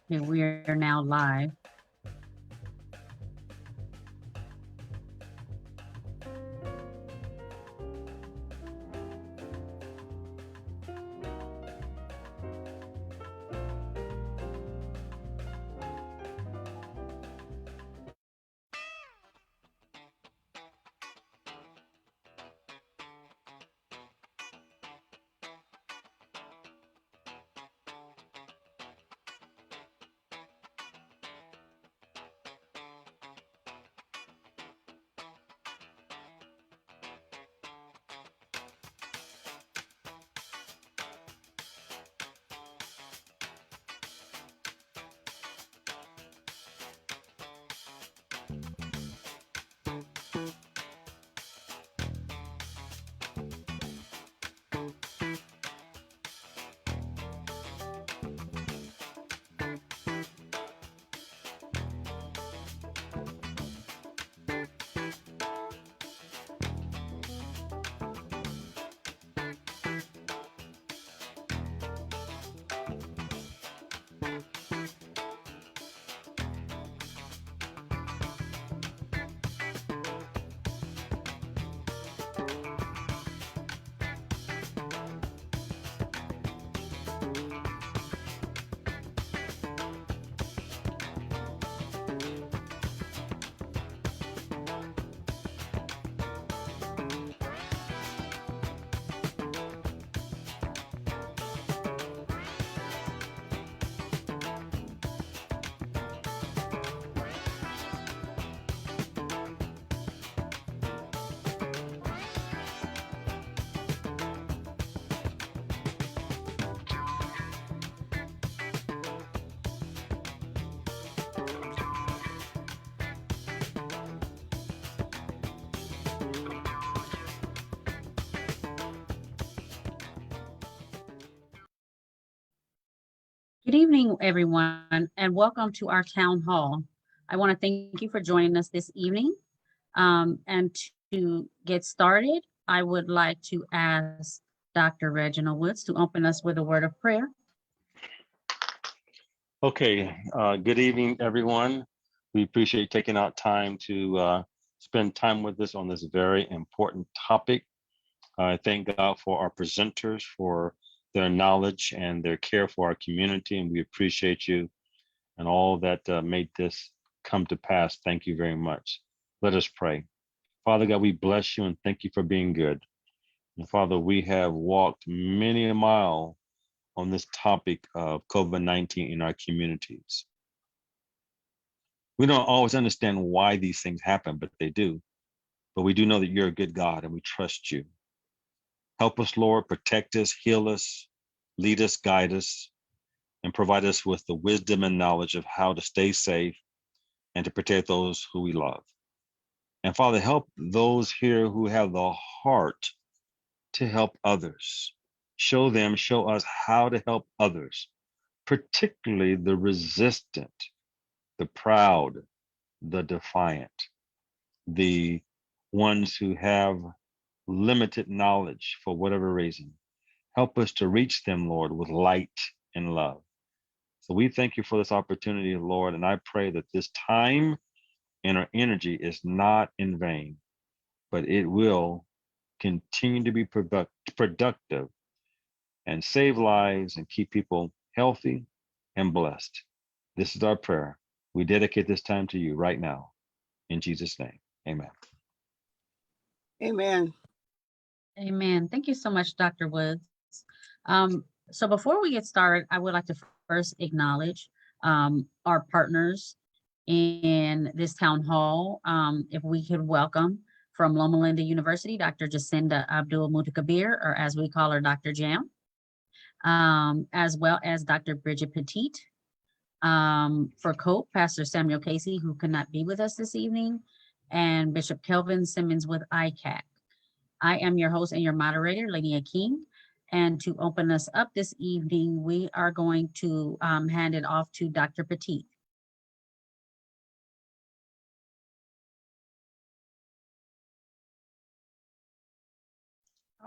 Okay, we are now live. Good evening, everyone, and welcome to our town hall. I want to thank you for joining us this evening. And to get started, I would like to ask Dr. Reginald Woods to open us with a word of prayer. Okay, good evening, everyone. We appreciate taking out time to spend time with us on this very important topic. I thank God for our presenters, for their knowledge and their care for our community, and we appreciate you and all that made this come to pass. Thank you very much. Let us pray. Father God, we bless you and thank you for being good. And Father, we have walked many a mile on this topic of COVID-19 in our communities. We don't always understand why these things happen, but they do. But we do know that you're a good God and we trust you. Help us, Lord, protect us, heal us, lead us, guide us, and provide us with the wisdom and knowledge of how to stay safe and to protect those who we love. And Father, help those here who have the heart to help others. Show us how to help others, particularly the resistant, the proud, the defiant, the ones who have limited knowledge for whatever reason. Help us to reach them, Lord, with light and love. So we thank you for this opportunity, Lord, and I pray that this time and our energy is not in vain, but it will continue to be productive and save lives and keep people healthy and blessed. This is our prayer. We dedicate this time to you right now. In Jesus' name, amen. Amen. Amen. Thank you so much, Dr. Woods. So before we get started, I would like to first acknowledge our partners in this town hall. If we could welcome from Loma Linda University, Dr. Jacinda Abdul Mutakabir, or as we call her, Dr. Jam, as well as Dr. Bridget Petit. For COPE, Pastor Samuel Casey, who could not be with us this evening, and Bishop Kelvin Simmons with ICAC. I am your host and your moderator, Lania King. And to open us up this evening, we are going to hand it off to Dr. Petit.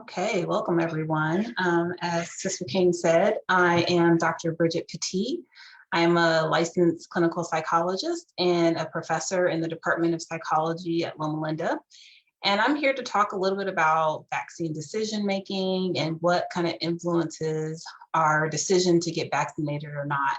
Okay, welcome everyone. As Sister King said, I am Dr. Bridget Petit. I am a licensed clinical psychologist and a professor in the Department of Psychology at Loma Linda. And I'm here to talk a little bit about vaccine decision-making and what kind of influences our decision to get vaccinated or not.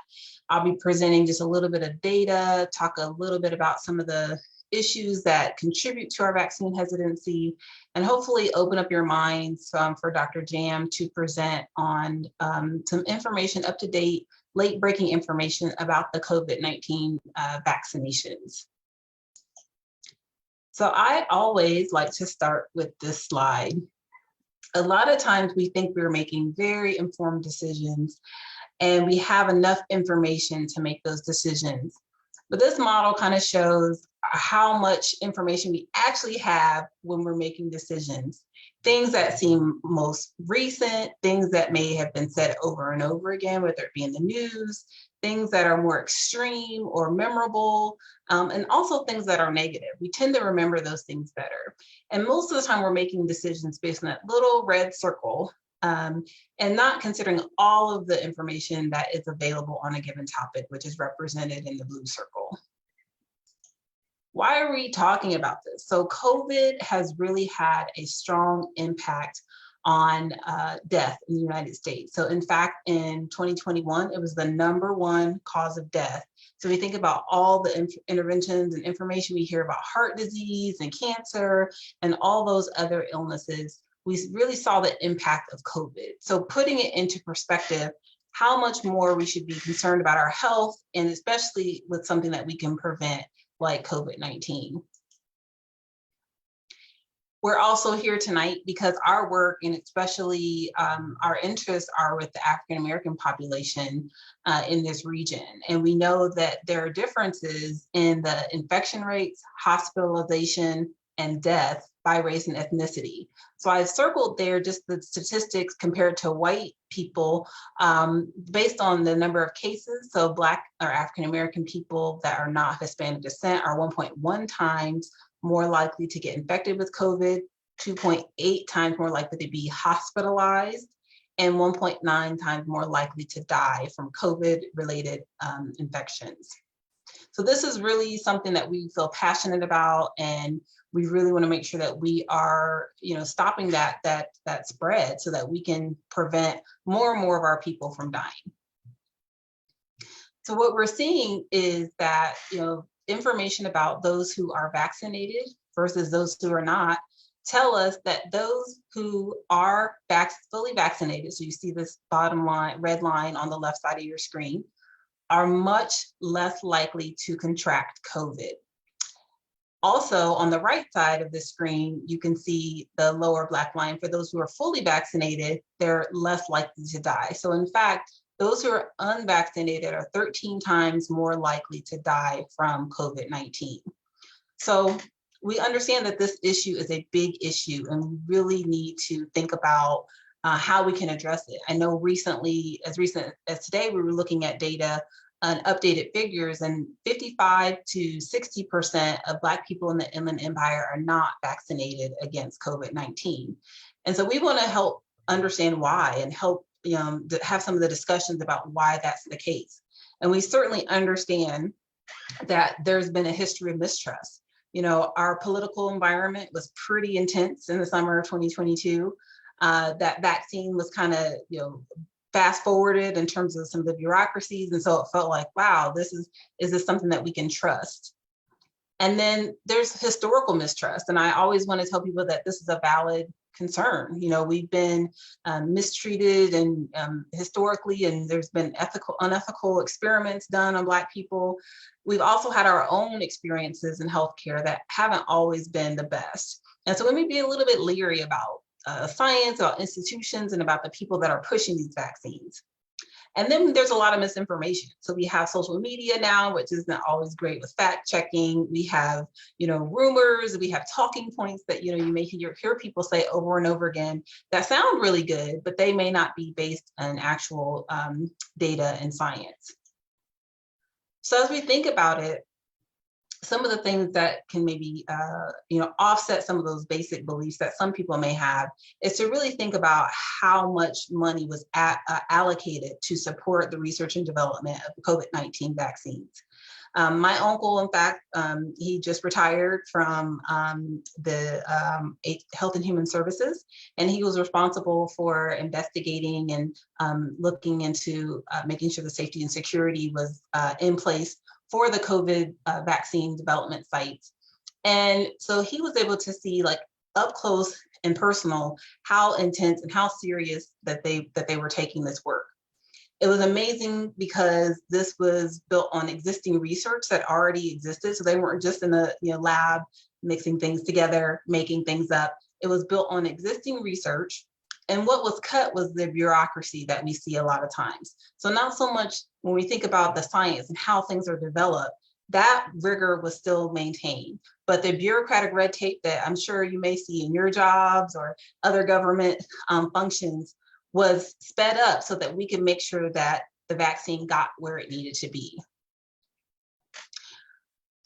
I'll be presenting just a little bit of data, talk a little bit about some of the issues that contribute to our vaccine hesitancy, and hopefully open up your minds for Dr. Jam to present on some information, up-to-date, late-breaking information about the COVID-19 vaccinations. So I always like to start with this slide. A lot of times we think we're making very informed decisions and we have enough information to make those decisions. But this model kind of shows how much information we actually have when we're making decisions. Things that seem most recent, things that may have been said over and over again, whether it be in the news, things that are more extreme or memorable, and also things that are negative. We tend to remember those things better. And most of the time we're making decisions based on that little red circle and not considering all of the information that is available on a given topic, which is represented in the blue circle. Why are we talking about this? So COVID has really had a strong impact on death in the United States. So in fact, in 2021, it was the #1 cause of death. So we think about all the interventions and information we hear about heart disease and cancer and all those other illnesses. We really saw the impact of COVID. So putting it into perspective, how much more we should be concerned about our health, and especially with something that we can prevent like COVID-19. We're also here tonight because our work and especially our interests are with the African-American population in this region. And we know that there are differences in the infection rates, hospitalization, and death by race and ethnicity. So I circled there just the statistics compared to white people based on the number of cases. So Black or African-American people that are not Hispanic descent are 1.1 times more likely to get infected with COVID, 2.8 times more likely to be hospitalized, and 1.9 times more likely to die from COVID-related infections. So this is really something that we feel passionate about, and we really want to make sure that we are, stopping that spread so that we can prevent more and more of our people from dying. So what we're seeing is that, information about those who are vaccinated versus those who are not tell us that those who are fully vaccinated, so you see this bottom line, red line on the left side of your screen, are much less likely to contract COVID. Also, on the right side of the screen, you can see the lower black line. For those who are fully vaccinated, they're less likely to die. So in fact, those who are unvaccinated are 13 times more likely to die from COVID-19. So we understand that this issue is a big issue, and we really need to think about how we can address it. I know as recent as today, we were looking at data and updated figures, and 55 to 60% of Black people in the Inland Empire are not vaccinated against COVID-19. And so we want to help understand why and help have some of the discussions about why that's the case. And we certainly understand that there's been a history of mistrust. Our political environment was pretty intense in the summer of 2022. That vaccine was kind of, fast forwarded in terms of some of the bureaucracies. And so it felt like, wow, is this something that we can trust? And then there's historical mistrust. And I always want to tell people that this is a valid concern. We've been mistreated and historically, and there's been unethical experiments done on Black people. We've also had our own experiences in healthcare that haven't always been the best. And so let me be a little bit leery about science, about institutions, and about the people that are pushing these vaccines. And then there's a lot of misinformation. So we have social media now, which isn't always great with fact checking. We have, rumors, we have talking points that, you may hear people say over and over again that sound really good, but they may not be based on actual data and science. So as we think about it, some of the things that can maybe offset some of those basic beliefs that some people may have is to really think about how much money was allocated to support the research and development of COVID-19 vaccines. My uncle, in fact, he just retired from the Health and Human Services, and he was responsible for investigating and looking into making sure the safety and security was in place for the COVID vaccine development sites. And so he was able to see, like, up close and personal how intense and how serious that they were taking this work. It was amazing because this was built on existing research that already existed. So they weren't just in a lab mixing things together, making things up. It was built on existing research. And what was cut was the bureaucracy that we see a lot of times. So not so much when we think about the science and how things are developed, that rigor was still maintained. But the bureaucratic red tape that I'm sure you may see in your jobs or other government functions was sped up so that we can make sure that the vaccine got where it needed to be.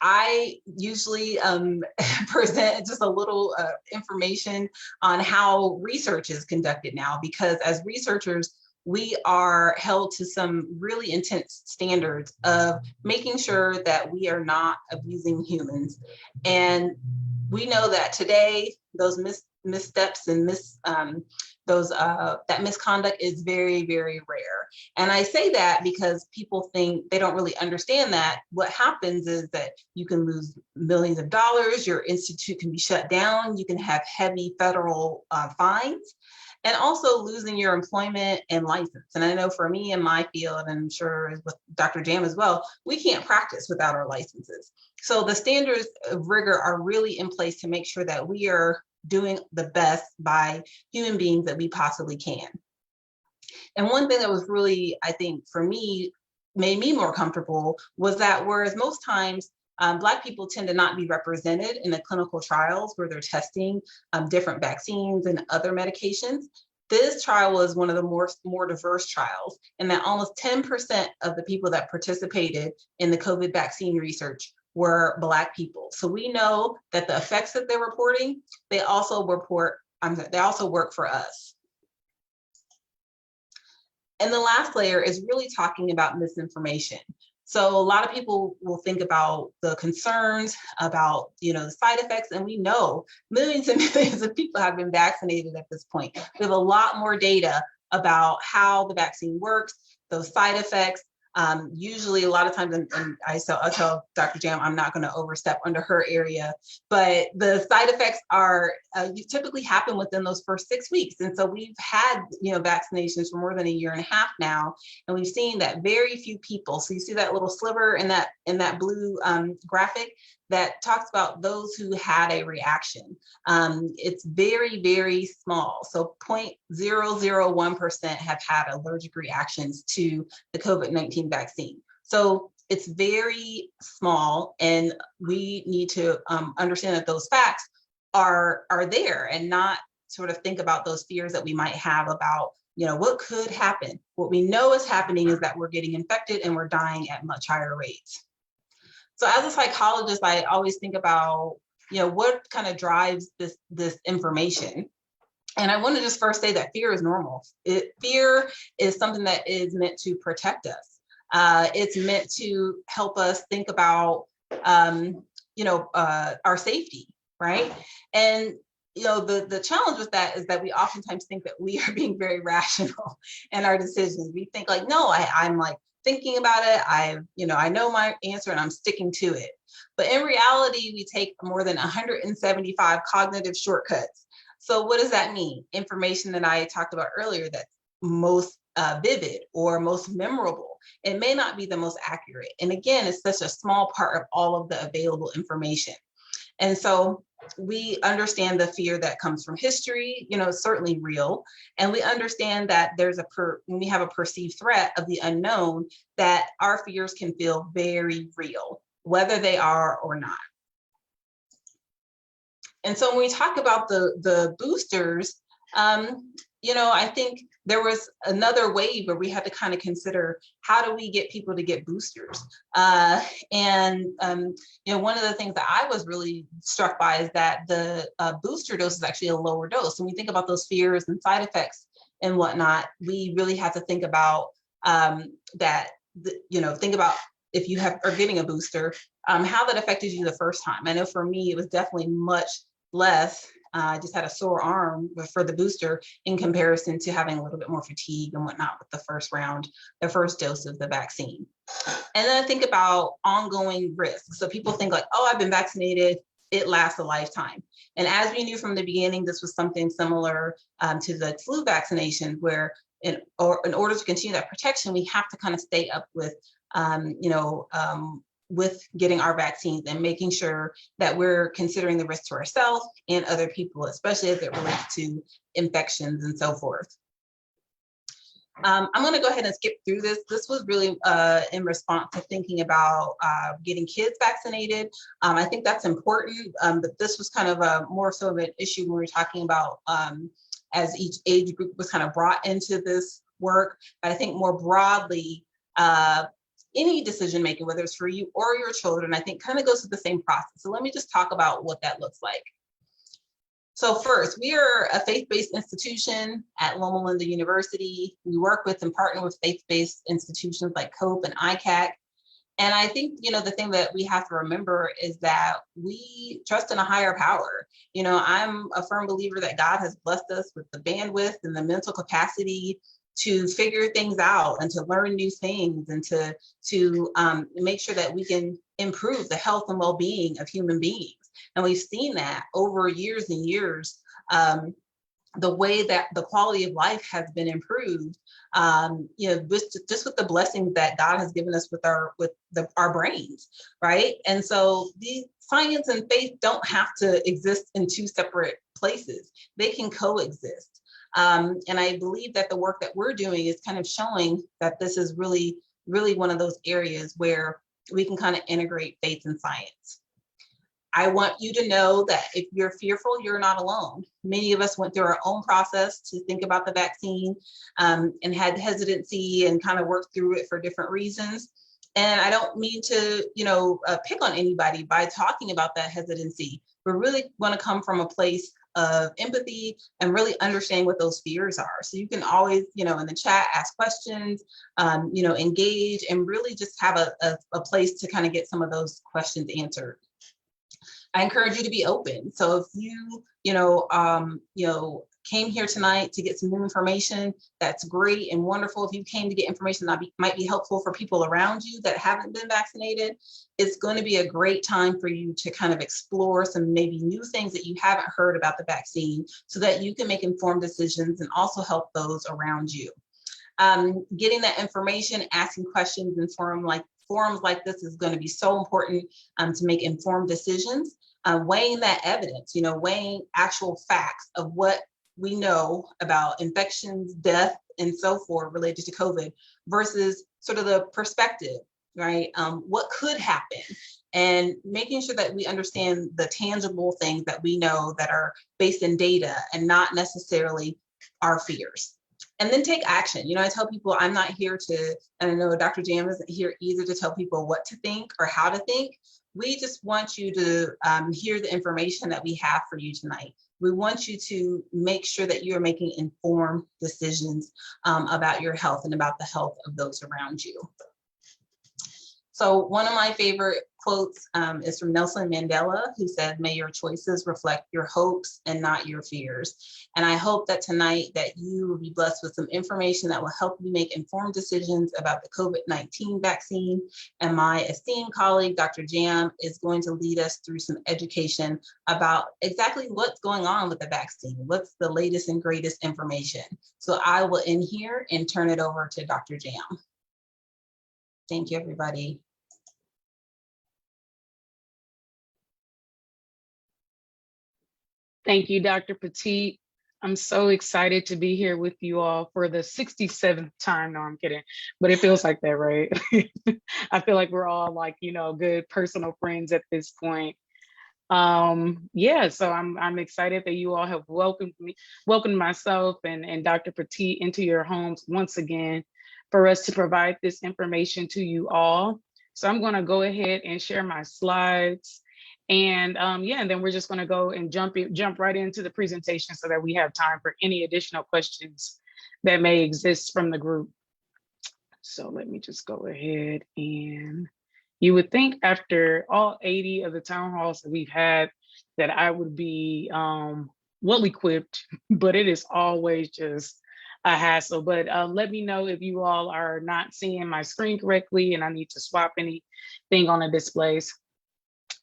I usually present just a little information on how research is conducted now, because as researchers, we are held to some really intense standards of making sure that we are not abusing humans. And we know that today, those missteps and that misconduct is very, very rare. And I say that because people think they don't really understand that what happens is that you can lose millions of dollars, your institute can be shut down, you can have heavy federal fines, and also losing your employment and license. And I know for me in my field, and I'm sure with Dr. Jam as well, we can't practice without our licenses. So the standards of rigor are really in place to make sure that we are doing the best by human beings that we possibly can. And one thing that was really, I think, for me, made me more comfortable was that whereas most times Black people tend to not be represented in the clinical trials where they're testing different vaccines and other medications, this trial was one of the more diverse trials, and that almost 10% of the people that participated in the COVID vaccine research were Black people. So we know that the effects that they're reporting, they also work for us. And the last layer is really talking about misinformation. So a lot of people will think about the concerns about, the side effects, and we know millions and millions of people have been vaccinated at this point. We have a lot more data about how the vaccine works, those side effects. Usually a lot of times, and I'll tell Dr. Jam, I'm not going to overstep under her area, but the side effects are typically happen within those first 6 weeks. And so we've had, vaccinations for more than a year and a half now, and we've seen that very few people. So you see that little sliver in that blue graphic that talks about those who had a reaction. It's very, very small. So 0.001% have had allergic reactions to the COVID-19 vaccine. So it's very small, and we need to understand that those facts are there and not sort of think about those fears that we might have about, what could happen. What we know is happening is that we're getting infected and we're dying at much higher rates. So as a psychologist, I always think about, what kind of drives this information. And I want to just first say that fear is normal. Fear is something that is meant to protect us. It's meant to help us think about, our safety, right? And the challenge with that is that we oftentimes think that we are being very rational in our decisions. We think like, no, I'm like thinking about it. I know my answer and I'm sticking to it. But in reality, we take more than 175 cognitive shortcuts. So what does that mean? Information that I talked about earlier that's most vivid or most memorable. It may not be the most accurate. And again, it's such a small part of all of the available information. And so we understand the fear that comes from history, certainly real. And we understand that when we have a perceived threat of the unknown, that our fears can feel very real, whether they are or not. And so when we talk about the boosters, I think there was another wave where we had to kind of consider, how do we get people to get boosters? One of the things that I was really struck by is that the booster dose is actually a lower dose. When we think about those fears and side effects and whatnot, we really have to think about think about if you are getting a booster, how that affected you the first time. I know for me, it was definitely much less. I just had a sore arm for the booster in comparison to having a little bit more fatigue and whatnot with the first dose of the vaccine. And then I think about ongoing risks. So people think like, oh, I've been vaccinated, it lasts a lifetime. And as we knew from the beginning, this was something similar to the flu vaccination, where in order to continue that protection, we have to kind of stay up with with getting our vaccines and making sure that we're considering the risk to ourselves and other people, especially as it relates to infections and so forth. I'm going to go ahead and skip through this. This was really in response to thinking about getting kids vaccinated. I think that's important, but this was kind of more so of an issue when we were talking about as each age group was kind of brought into this work. But I think more broadly, any decision making, whether it's for you or your children, I think kind of goes through the same process. So let me just talk about what that looks like. So first, we are a faith-based institution at Loma Linda University. We work with and partner with faith-based institutions like COPE and ICAC. And I think, the thing that we have to remember is that we trust in a higher power. I'm a firm believer that God has blessed us with the bandwidth and the mental capacity to figure things out and to learn new things and to make sure that we can improve the health and well-being of human beings. And we've seen that over years and years, the way that the quality of life has been improved, just with the blessings that God has given us with our brains, right? And so these science and faith don't have to exist in two separate places. They can coexist. And I believe that the work that we're doing is kind of showing that this is really, really one of those areas where we can kind of integrate faith and science. I want you to know that if you're fearful, you're not alone. Many of us went through our own process to think about the vaccine and had hesitancy and kind of worked through it for different reasons. And I don't mean to, pick on anybody by talking about that hesitancy. We're really going to come from a place of empathy and really understanding what those fears are. So you can always, in the chat, ask questions, engage, and really just have a place to kind of get some of those questions answered. I encourage you to be open. So if you, came here tonight to get some new information, that's great and wonderful. If you came to get information that might be helpful for people around you that haven't been vaccinated, it's going to be a great time for you to kind of explore some maybe new things that you haven't heard about the vaccine so that you can make informed decisions and also help those around you. Getting that information, asking questions in forums like this is going to be so important to make informed decisions. Weighing that evidence, weighing actual facts of what we know about infections, death, and so forth related to COVID versus sort of the perspective, right? What could happen, and making sure that we understand the tangible things that we know that are based in data and not necessarily our fears. And then take action. I tell people I'm not here to, and I know Dr. Jam isn't here either to tell people what to think or how to think. We just want you to hear the information that we have for you tonight. We want you to make sure that you're making informed decisions about your health and about the health of those around you. So one of my favorite quotes is from Nelson Mandela, who said, "May your choices reflect your hopes and not your fears." And I hope that tonight that you will be blessed with some information that will help you make informed decisions about the COVID-19 vaccine. And my esteemed colleague, Dr. Jam, is going to lead us through some education about exactly what's going on with the vaccine, what's the latest and greatest information. So I will end here and turn it over to Dr. Jam. Thank you, everybody. Thank you, Dr. Petit. I'm so excited to be here with you all for the 67th time. No, I'm kidding, but it feels like that, right? I feel like we're all like, good personal friends at this point. Yeah, so I'm excited that you all have welcomed myself and Dr. Petit into your homes once again for us to provide this information to you all. So I'm going to go ahead and share my slides. And yeah, and then we're just going to go and jump right into the presentation so that we have time for any additional questions that may exist from the group. So let me just go ahead, and you would think after all 80 of the town halls that we've had that I would be well equipped, but it is always just a hassle. But let me know if you all are not seeing my screen correctly and I need to swap anything on the displays.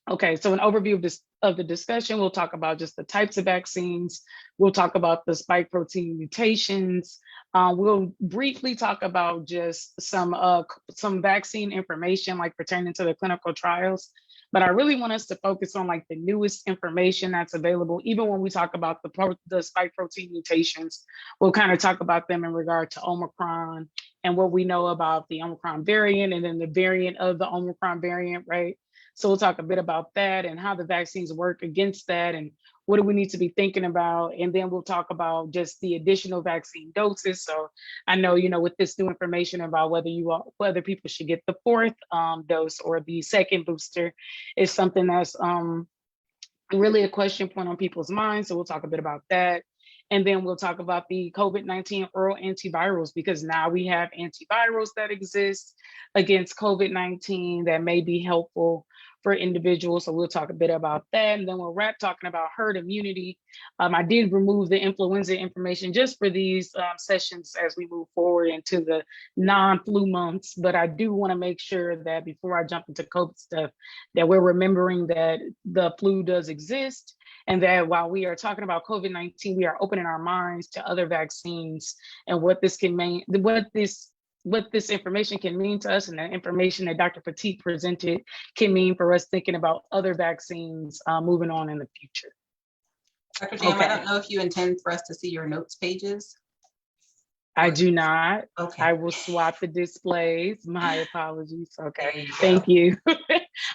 Okay, so an overview of the discussion, we'll talk about just the types of vaccines. We'll talk about the spike protein mutations. We'll briefly talk about just some vaccine information like pertaining to the clinical trials. But I really want us to focus on like the newest information that's available. Even when we talk about the spike protein mutations, we'll kind of talk about them in regard to Omicron and what we know about the Omicron variant and then the variant of the Omicron variant, right? So we'll talk a bit about that and how the vaccines work against that and what do we need to be thinking about. And then we'll talk about just the additional vaccine doses. So I know, with this new information about whether people should get the fourth dose or the second booster is something that's really a question point on people's minds. So we'll talk a bit about that. And then we'll talk about the COVID-19 oral antivirals, because now we have antivirals that exist against COVID-19 that may be helpful for individuals. So we'll talk a bit about that. And then we'll wrap talking about herd immunity. I did remove the influenza information just for these sessions as we move forward into the non-flu months. But I do want to make sure that before I jump into COVID stuff, that we're remembering that the flu does exist. And that while we are talking about COVID-19, we are opening our minds to other vaccines and what this can mean, what this information can mean to us, and the information that Dr. Petit presented can mean for us thinking about other vaccines moving on in the future. Dr. Jam, I don't know if you intend for us to see your notes pages. I do not. Okay. I will swap the displays. My apologies. Okay, You thank you.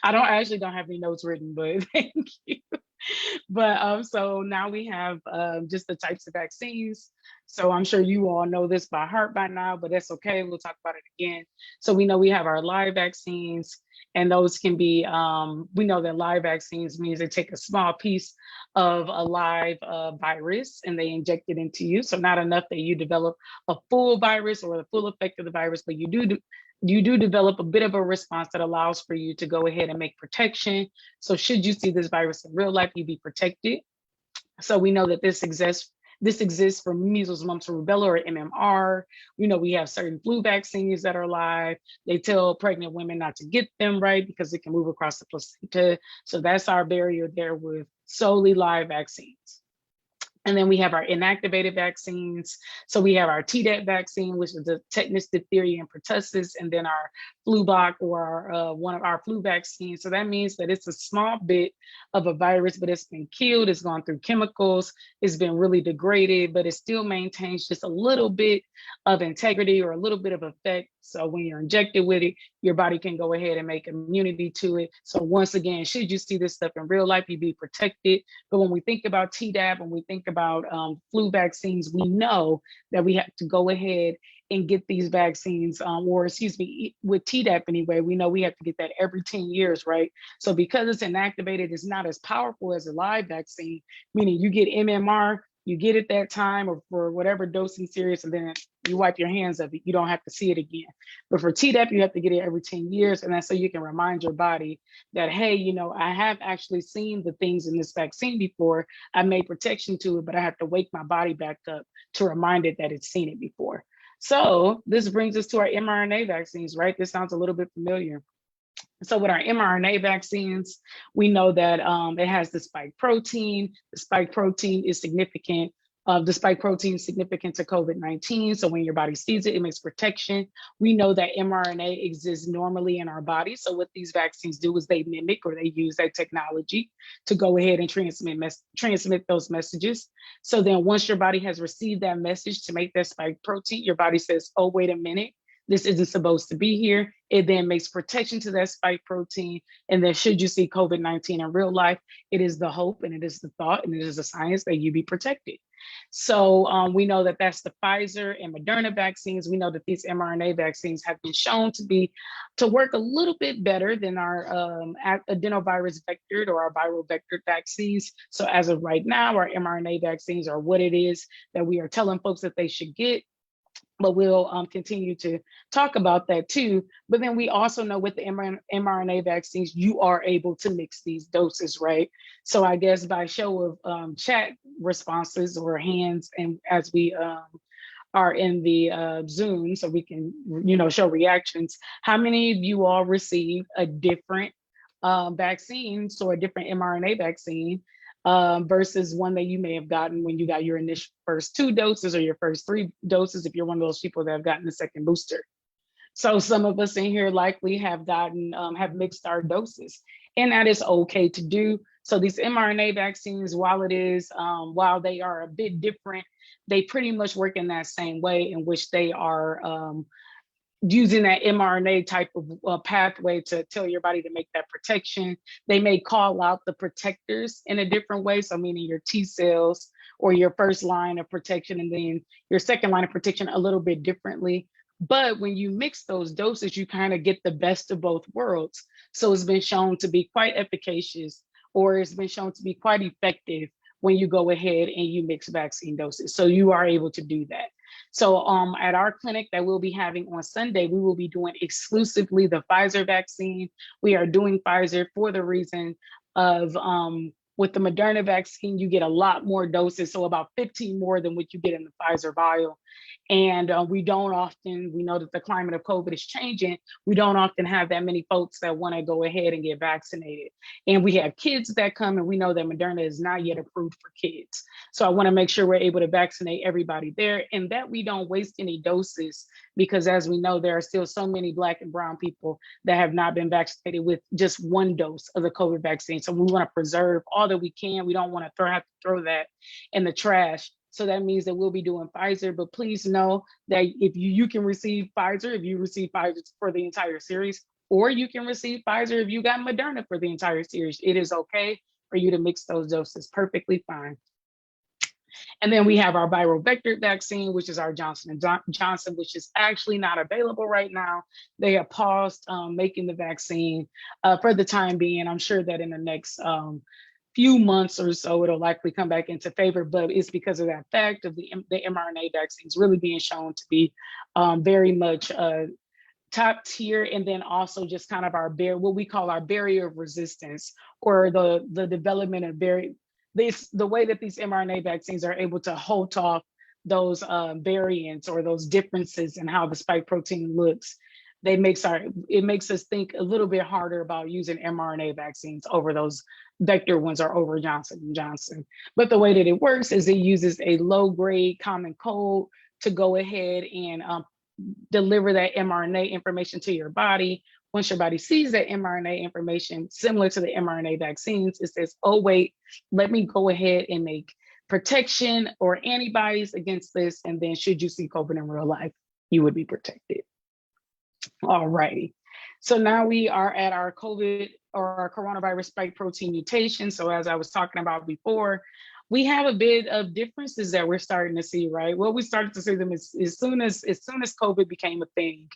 I don't have any notes written, but thank you. But so now we have just the types of vaccines. So I'm sure you all know this by heart by now, but that's okay. We'll talk about it again. So we know we have our live vaccines, and those can be, we know that live vaccines means they take a small piece of a live virus and they inject it into you. So not enough that you develop a full virus or the full effect of the virus, but you do develop a bit of a response that allows for you to go ahead and make protection. So should you see this virus in real life, you'd be protected. So we know that this exists for measles, mumps, and rubella, or MMR. We know we have certain flu vaccines that are live. They tell pregnant women not to get them, right, because it can move across the placenta. So that's our barrier there with solely live vaccines. And then we have our inactivated vaccines. So we have our Tdap vaccine, which is the tetanus, diphtheria, and pertussis, and then our Flublok, or one of our flu vaccines. So that means that it's a small bit of a virus, but it's been killed, it's gone through chemicals, it's been really degraded, but it still maintains just a little bit of integrity or a little bit of effect. So when you're injected with it, your body can go ahead and make immunity to it. So once again, should you see this stuff in real life, you'd be protected. But when we think about Tdap, when we think about flu vaccines, we know that we have to go ahead and get these vaccines, with Tdap anyway, we know we have to get that every 10 years, right? So because it's inactivated, it's not as powerful as a live vaccine, meaning you get MMR, you get it that time or for whatever dosing series, and then you wipe your hands of it. You don't have to see it again. But for Tdap, you have to get it every 10 years. And that's so you can remind your body that, hey, I have actually seen the things in this vaccine before. I made protection to it, but I have to wake my body back up to remind it that it's seen it before. So this brings us to our mRNA vaccines, right? This sounds a little bit familiar. So with our mRNA vaccines, we know that it has the spike protein. The spike protein is significant. The spike protein is significant to COVID-19. So when your body sees it, it makes protection. We know that mRNA exists normally in our body. So what these vaccines do is they mimic, or they use that technology to go ahead and transmit those messages. So then once your body has received that message to make that spike protein, your body says, oh, wait a minute, this isn't supposed to be here. It then makes protection to that spike protein. And then should you see COVID-19 in real life, it is the hope and it is the thought and it is the science that you be protected. So we know that that's the Pfizer and Moderna vaccines. We know that these mRNA vaccines have been shown to work a little bit better than our adenovirus vectored or our viral vectored vaccines. So as of right now, our mRNA vaccines are what it is that we are telling folks that they should get. But we'll continue to talk about that too. But then we also know with the mRNA vaccines, you are able to mix these doses, right? So I guess by show of chat responses or hands, and as we are in the Zoom, so we can, show reactions, how many of you all received a different vaccine, so a different mRNA vaccine, versus one that you may have gotten when you got your initial first 2 doses or your first 3 doses, if you're one of those people that have gotten the second booster. So some of us in here likely have have mixed our doses, and that is okay to do. So these mRNA vaccines, while they are a bit different, they pretty much work in that same way in which they are using that mRNA type of pathway to tell your body to make that protection. They may call out the protectors in a different way. So meaning your T cells or your first line of protection and then your second line of protection a little bit differently. But when you mix those doses, you kind of get the best of both worlds. So it's been shown to be quite efficacious, or it's been shown to be quite effective when you go ahead and you mix vaccine doses. So you are able to do that. So at our clinic that we'll be having on Sunday, we will be doing exclusively the Pfizer vaccine. We are doing Pfizer for the reason of with the Moderna vaccine, you get a lot more doses, so about 15 more than what you get in the Pfizer vial. And we know that the climate of COVID is changing. We don't often have that many folks that want to go ahead and get vaccinated. And we have kids that come, and we know that Moderna is not yet approved for kids. So I want to make sure we're able to vaccinate everybody there and that we don't waste any doses, because as we know, there are still so many Black and brown people that have not been vaccinated with just 1 dose of the COVID vaccine. So we want to preserve all that we can. We don't want to have to throw that in the trash. So that means that we'll be doing Pfizer, but please know that if you can receive Pfizer, if you receive Pfizer for the entire series, or you can receive Pfizer if you got Moderna for the entire series. It is okay for you to mix those doses, perfectly fine. And then we have our viral vector vaccine, which is our Johnson & Johnson, which is actually not available right now. They have paused making the vaccine for the time being. I'm sure that in the next few months or so, it'll likely come back into favor, but it's because of that fact of the mRNA vaccines really being shown to be very much top tier, and then also just kind of what we call our barrier of resistance, or the development of the way that these mRNA vaccines are able to hold off those variants or those differences in how the spike protein looks. It makes us think a little bit harder about using mRNA vaccines over those vector ones or over Johnson & Johnson. But the way that it works is it uses a low-grade common cold to go ahead and deliver that mRNA information to your body. Once your body sees that mRNA information, similar to the mRNA vaccines, it says, oh, wait, let me go ahead and make protection or antibodies against this. And then should you see COVID in real life, you would be protected. All righty. So now we are at our COVID or our coronavirus spike protein mutation. So as I was talking about before, we have a bit of differences that we're starting to see, right? Well, we started to see them as soon as COVID became a thing,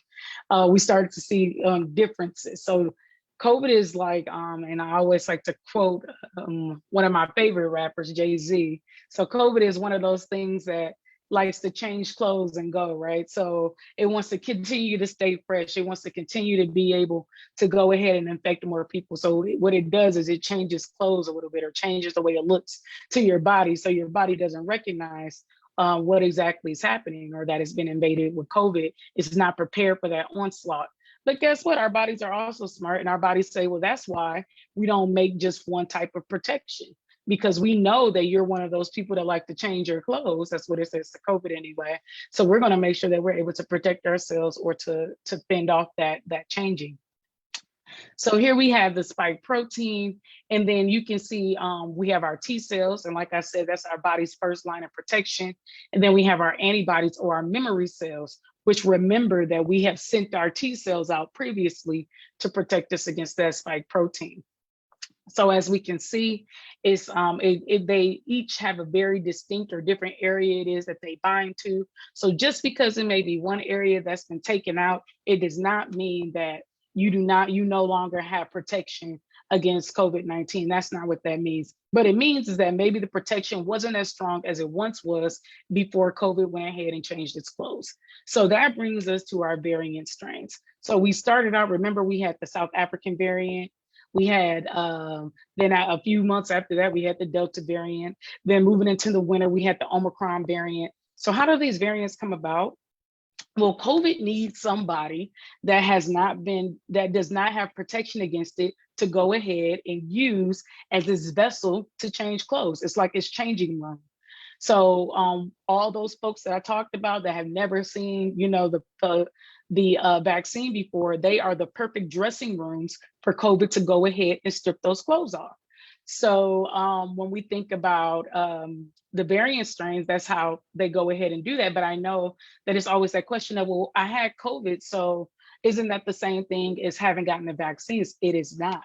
we started to see differences. So COVID is like, and I always like to quote one of my favorite rappers, Jay-Z. So COVID is one of those things that likes to change clothes and go, right? So it wants to continue to stay fresh. It wants to continue to be able to go ahead and infect more people. So what it does is it changes clothes a little bit, or changes the way it looks to your body. So your body doesn't recognize what exactly is happening, or that it's been invaded with COVID. It's not prepared for that onslaught. But guess what? Our bodies are also smart, and our bodies say, well, that's why we don't make just one type of protection, because we know that you're one of those people that like to change your clothes. That's what it says to COVID anyway. So we're going to make sure that we're able to protect ourselves, or to fend off that changing. So here we have the spike protein, and then you can see we have our T cells. And like I said, that's our body's first line of protection. And then we have our antibodies, or our memory cells, which remember that we have sent our T cells out previously to protect us against that spike protein. So as we can see, they each have a very distinct or different area it is that they bind to. So just because it may be one area that's been taken out, it does not mean that you no longer have protection against COVID-19. That's not what that means. But it means is that maybe the protection wasn't as strong as it once was before COVID went ahead and changed its clothes. So that brings us to our variant strains. So we started out, remember we had the South African variant. We had, then a few months after that, we had the Delta variant. Then moving into the winter, we had the Omicron variant. So how do these variants come about? Well, COVID needs somebody that does not have protection against it to go ahead and use as this vessel to change clothes. It's like it's changing room. So all those folks that I talked about that have never seen, the vaccine before, they are the perfect dressing rooms for COVID to go ahead and strip those clothes off. So when we think about the variant strains, that's how they go ahead and do that. But I know that it's always that question of, well, I had COVID, so isn't that the same thing as having gotten the vaccines? It is not.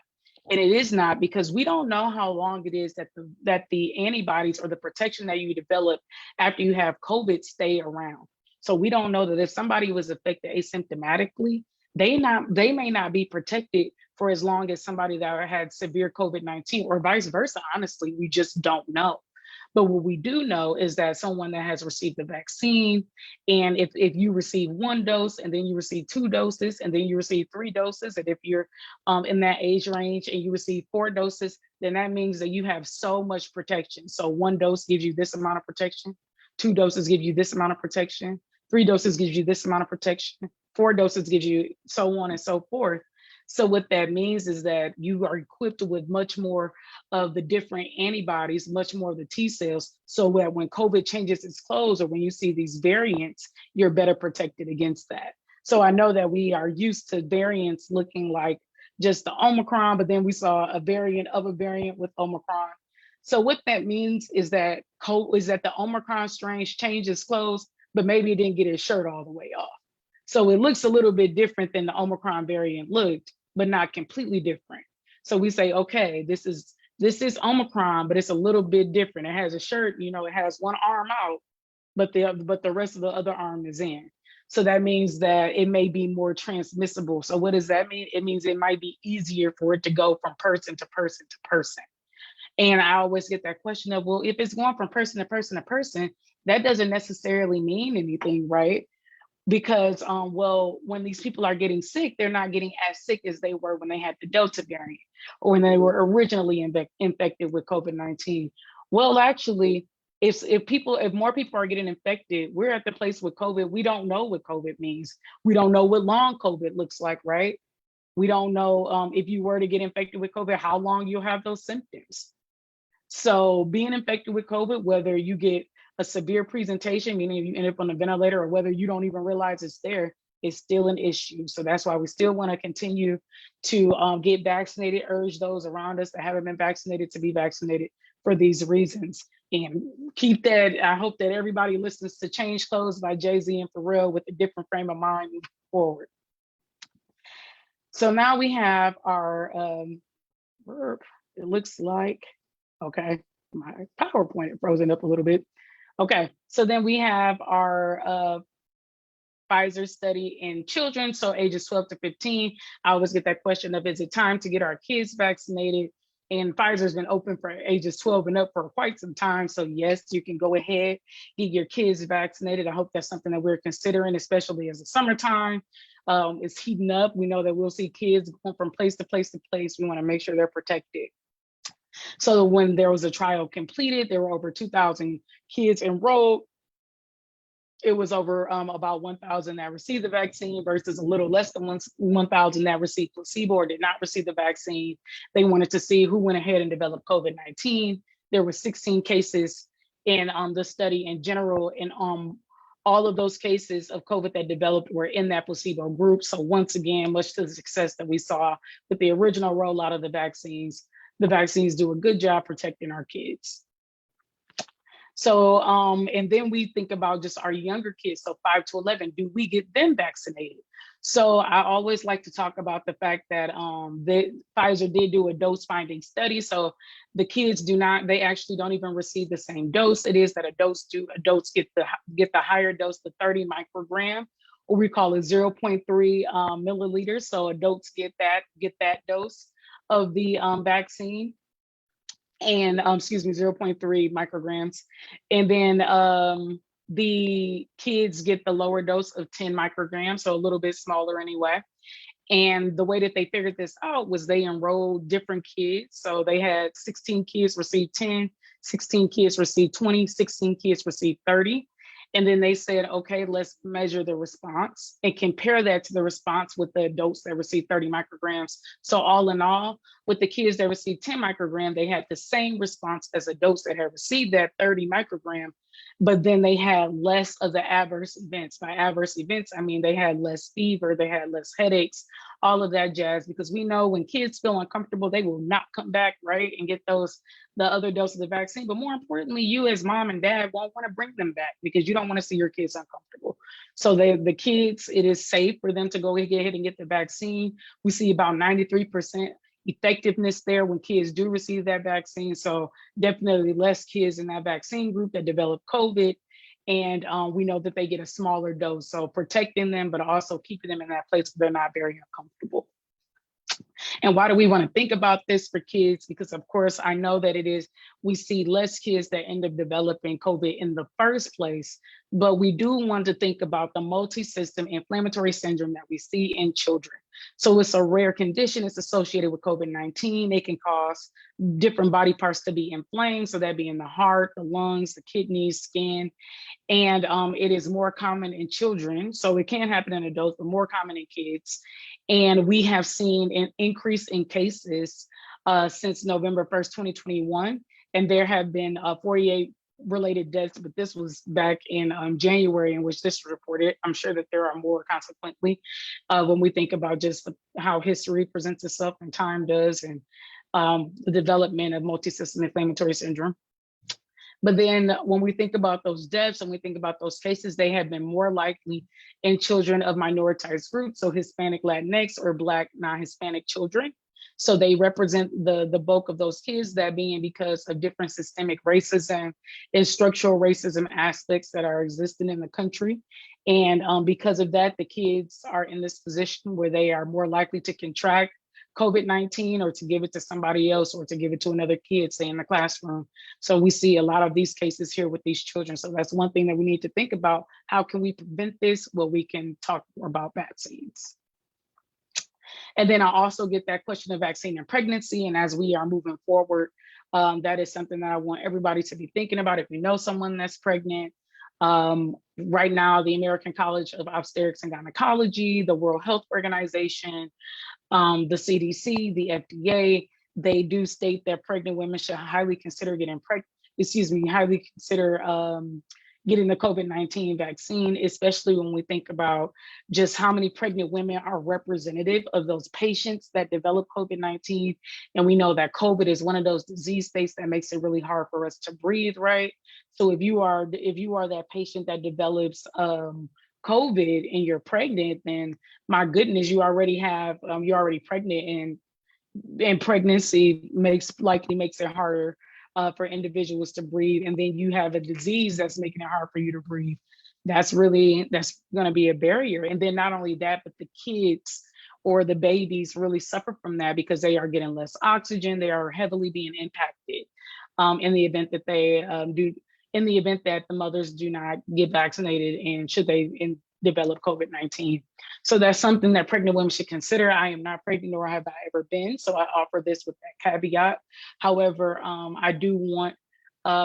And it is not, because we don't know how long it is that the antibodies or the protection that you develop after you have COVID stay around. So we don't know that if somebody was affected asymptomatically, they may not be protected for as long as somebody that had severe COVID-19, or vice versa. Honestly, we just don't know. But what we do know is that someone that has received the vaccine, and if you receive 1 dose and then you receive 2 doses and then you receive 3 doses, and if you're in that age range and you receive 4 doses, then that means that you have so much protection. So 1 dose gives you this amount of protection, 2 doses give you this amount of protection, 3 doses gives you this amount of protection, 4 doses gives you so on and so forth. So what that means is that you are equipped with much more of the different antibodies, much more of the T cells, so that when COVID changes its clothes or when you see these variants, you're better protected against that. So I know that we are used to variants looking like just the Omicron, but then we saw a variant of a variant with Omicron. So what that means is that the Omicron strain changed its clothes, but maybe it didn't get its shirt all the way off. So it looks a little bit different than the Omicron variant looked, but not completely different. So we say, okay, this is Omicron, but it's a little bit different. It has a shirt, it has one arm out, but the rest of the other arm is in. So that means that it may be more transmissible. So what does that mean? It means it might be easier for it to go from person to person to person. And I always get that question of, well, if it's going from person to person to person, that doesn't necessarily mean anything, right? Because, when these people are getting sick, they're not getting as sick as they were when they had the Delta variant or when they were originally infected with COVID-19. Well, actually, if more people are getting infected, we're at the place with COVID, we don't know what COVID means. We don't know what long COVID looks like, right? We don't know if you were to get infected with COVID, how long you'll have those symptoms. So being infected with COVID, whether you get a severe presentation, meaning you end up on a ventilator, or whether you don't even realize it's there, is still an issue. So that's why we still want to continue to get vaccinated, urge those around us that haven't been vaccinated to be vaccinated for these reasons. And keep that, I hope that everybody listens to Change Clothes by Jay-Z and Pharrell with a different frame of mind moving forward. So now we have our it looks like, okay, my PowerPoint is frozen up a little bit. Okay, so then we have our Pfizer study in children, so ages 12 to 15. I always get that question of, is it time to get our kids vaccinated? And Pfizer's been open for ages 12 and up for quite some time. So yes, you can go ahead, get your kids vaccinated. I hope that's something that we're considering, especially as the summertime is heating up. We know that we'll see kids going from place to place to place. We wanna make sure they're protected. So when there was a trial completed, there were over 2,000 kids enrolled. It was over about 1,000 that received the vaccine versus a little less than 1,000 that received placebo or did not receive the vaccine. They wanted to see who went ahead and developed COVID-19. There were 16 cases in the study in general, and all of those cases of COVID that developed were in that placebo group. So once again, much to the success that we saw with the original rollout of the vaccines do a good job protecting our kids. So, and then we think about just our younger kids, so 5 to 11, do we get them vaccinated? So I always like to talk about the fact that Pfizer did do a dose finding study. So the kids they actually don't even receive the same dose. It is that adults get the higher dose, the 30 microgram, or we call it 0.3 milliliters. So adults get that dose of the vaccine, and excuse me, 0.3 micrograms. And then the kids get the lower dose of 10 micrograms, so a little bit smaller anyway. And the way that they figured this out was they enrolled different kids. So they had 16 kids receive 10, 16 kids receive 20, 16 kids receive 30. And then they said, okay, let's measure the response and compare that to the response with the adults that received 30 micrograms. So all in all, with the kids that received 10 microgram, they had the same response as adults that had received that 30 microgram, but then they had less of the adverse events. By adverse events, I mean they had less fever, they had less headaches, all of that jazz, because we know when kids feel uncomfortable, they will not come back, right, and get the other dose of the vaccine. But more importantly, you as mom and dad won't want to bring them back because you don't want to see your kids uncomfortable. So the kids, it is safe for them to go ahead and get the vaccine. We see about 93% effectiveness there when kids do receive that vaccine. So definitely less kids in that vaccine group that develop COVID. And we know that they get a smaller dose. So protecting them, but also keeping them in that place where they're not very uncomfortable. And why do we want to think about this for kids? Because of course, I know that we see less kids that end up developing COVID in the first place, but we do want to think about the multi-system inflammatory syndrome that we see in children. So it's a rare condition. It's associated with COVID-19. It can cause different body parts to be inflamed. So that being the heart, the lungs, the kidneys, skin. And it is more common in children. So it can happen in adults, but more common in kids. And we have seen an increase in cases since November 1st, 2021. And there have been 48 related deaths, but this was back in January in which this was reported. I'm sure that there are more consequently when we think about just how history presents itself and time does, and the development of multisystem inflammatory syndrome. But then when we think about those deaths and we think about those cases, they have been more likely in children of minoritized groups, so Hispanic, Latinx, or Black non-Hispanic children. So they represent the bulk of those kids, that being because of different systemic racism and structural racism aspects that are existing in the country. And because of that, the kids are in this position where they are more likely to contract COVID-19 or to give it to somebody else or to give it to another kid, say in the classroom. So we see a lot of these cases here with these children. So that's one thing that we need to think about. How can we prevent this? Well, we can talk more about vaccines. And then I also get that question of vaccine and pregnancy. And as we are moving forward, that is something that I want everybody to be thinking about. If you know someone that's pregnant, right now, the American College of Obstetrics and Gynecology, the World Health Organization, the CDC, the FDA, they do state that pregnant women should highly consider getting getting the COVID-19 vaccine, especially when we think about just how many pregnant women are representative of those patients that develop COVID-19. And we know that COVID is one of those disease states that makes it really hard for us to breathe, right? So if you are that patient that develops COVID and you're pregnant, then my goodness, you're already pregnant, and pregnancy likely makes it harder for individuals to breathe. And then you have a disease that's making it hard for you to breathe. That's going to be a barrier. And then not only that, but the kids or the babies really suffer from that because they are getting less oxygen. They are heavily being impacted in the event that the mothers do not get vaccinated and should they develop COVID-19. So that's something that pregnant women should consider. I am not pregnant, nor have I ever been, so I offer this with that caveat. However, I do want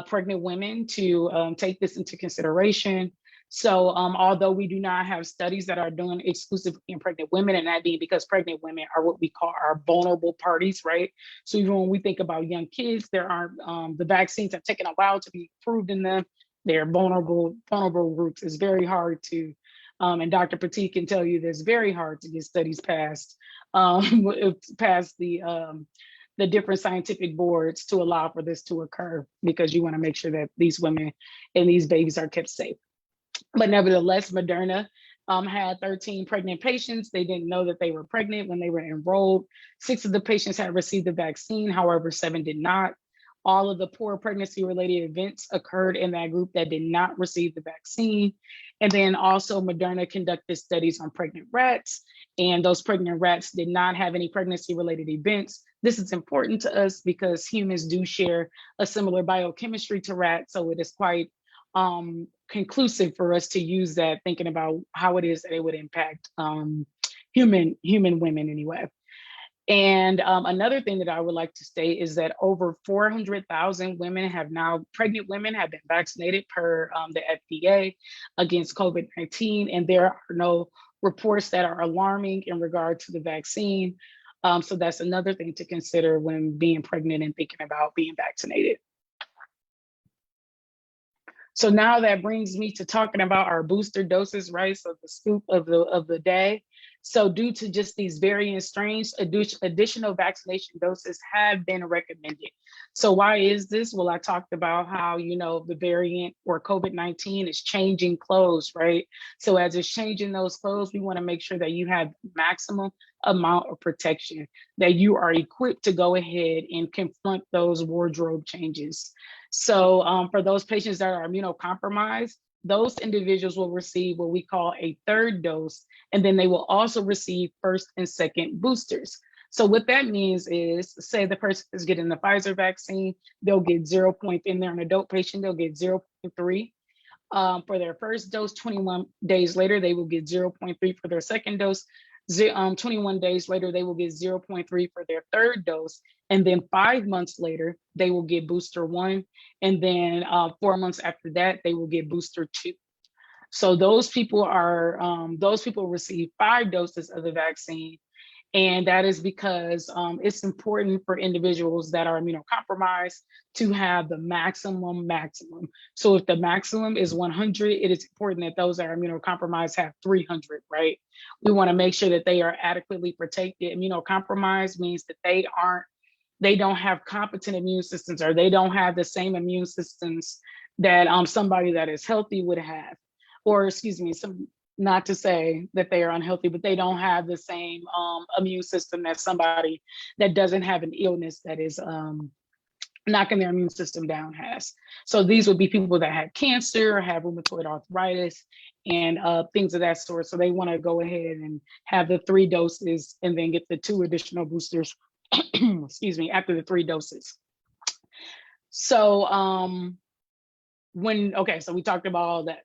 pregnant women to take this into consideration. So although we do not have studies that are doing exclusively in pregnant women, and that being because pregnant women are what we call our vulnerable parties, right? So even when we think about young kids, the vaccines have taken a while to be approved in them. They're vulnerable groups. It's very hard to, and Dr. Petit can tell you, it's very hard to get studies passed the the different scientific boards to allow for this to occur, because you want to make sure that these women and these babies are kept safe. But nevertheless, Moderna had 13 pregnant patients. They didn't know that they were pregnant when they were enrolled. 6 of the patients had received the vaccine, however, 7 did not. All of the poor pregnancy-related events occurred in that group that did not receive the vaccine. And then also Moderna conducted studies on pregnant rats, and those pregnant rats did not have any pregnancy-related events. This is important to us because humans do share a similar biochemistry to rats, so it is quite conclusive for us to use that, thinking about how it is that it would impact human women anyway. And another thing that I would like to state is that over 400,000 women have now, pregnant women have been vaccinated per the FDA against COVID-19, and there are no reports that are alarming in regard to the vaccine. So that's another thing to consider when being pregnant and thinking about being vaccinated. So now that brings me to talking about our booster doses, right? So the scoop of the day. So due to just these variant strains, additional vaccination doses have been recommended. So why is this? Well, I talked about how, you know, the variant or COVID-19 is changing clothes, right? So as it's changing those clothes, we want to make sure that you have maximum amount of protection, that you are equipped to go ahead and confront those wardrobe changes. So for those patients that are immunocompromised, those individuals will receive what we call a third dose, and then they will also receive first and second boosters. So what that means is, say the person is getting the Pfizer vaccine, they'll get 0. In there, an adult patient, they'll get 0.3. For their first dose, 21 days later, they will get 0.3 for their second dose. 21 days later, they will get 0.3 for their third dose. And then 5 months later, they will get booster 1. And then 4 months after that, they will get booster 2. So those people receive 5 doses of the vaccine. And that is because it's important for individuals that are immunocompromised to have the maximum. So if the maximum is 100, it is important that those that are immunocompromised have 300, right? We want to make sure that they are adequately protected. Immunocompromised means that they don't have competent immune systems, or they don't have the same immune systems that somebody that is healthy would have. Or excuse me, not to say that they are unhealthy, but they don't have the same immune system that somebody that doesn't have an illness that is knocking their immune system down has. So these would be people that have cancer, or have rheumatoid arthritis, and things of that sort. So they want to go ahead and have the 3 doses and then get the 2 additional boosters, excuse me, after the 3 doses. So so we talked about all that.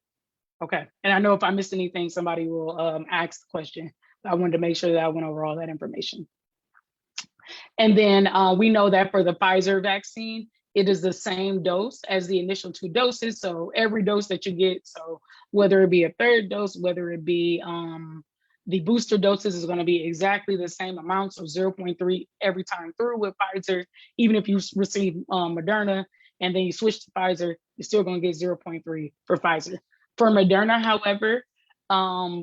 Okay, and I know if I missed anything, somebody will ask the question. I wanted to make sure that I went over all that information. And then we know that for the Pfizer vaccine, it is the same dose as the initial 2 doses. So every dose that you get, so whether it be a third dose, whether it be the booster doses, is going to be exactly the same amount, so 0.3 every time through with Pfizer. Even if you receive Moderna and then you switch to Pfizer, you're still going to get 0.3 for Pfizer. For Moderna, however,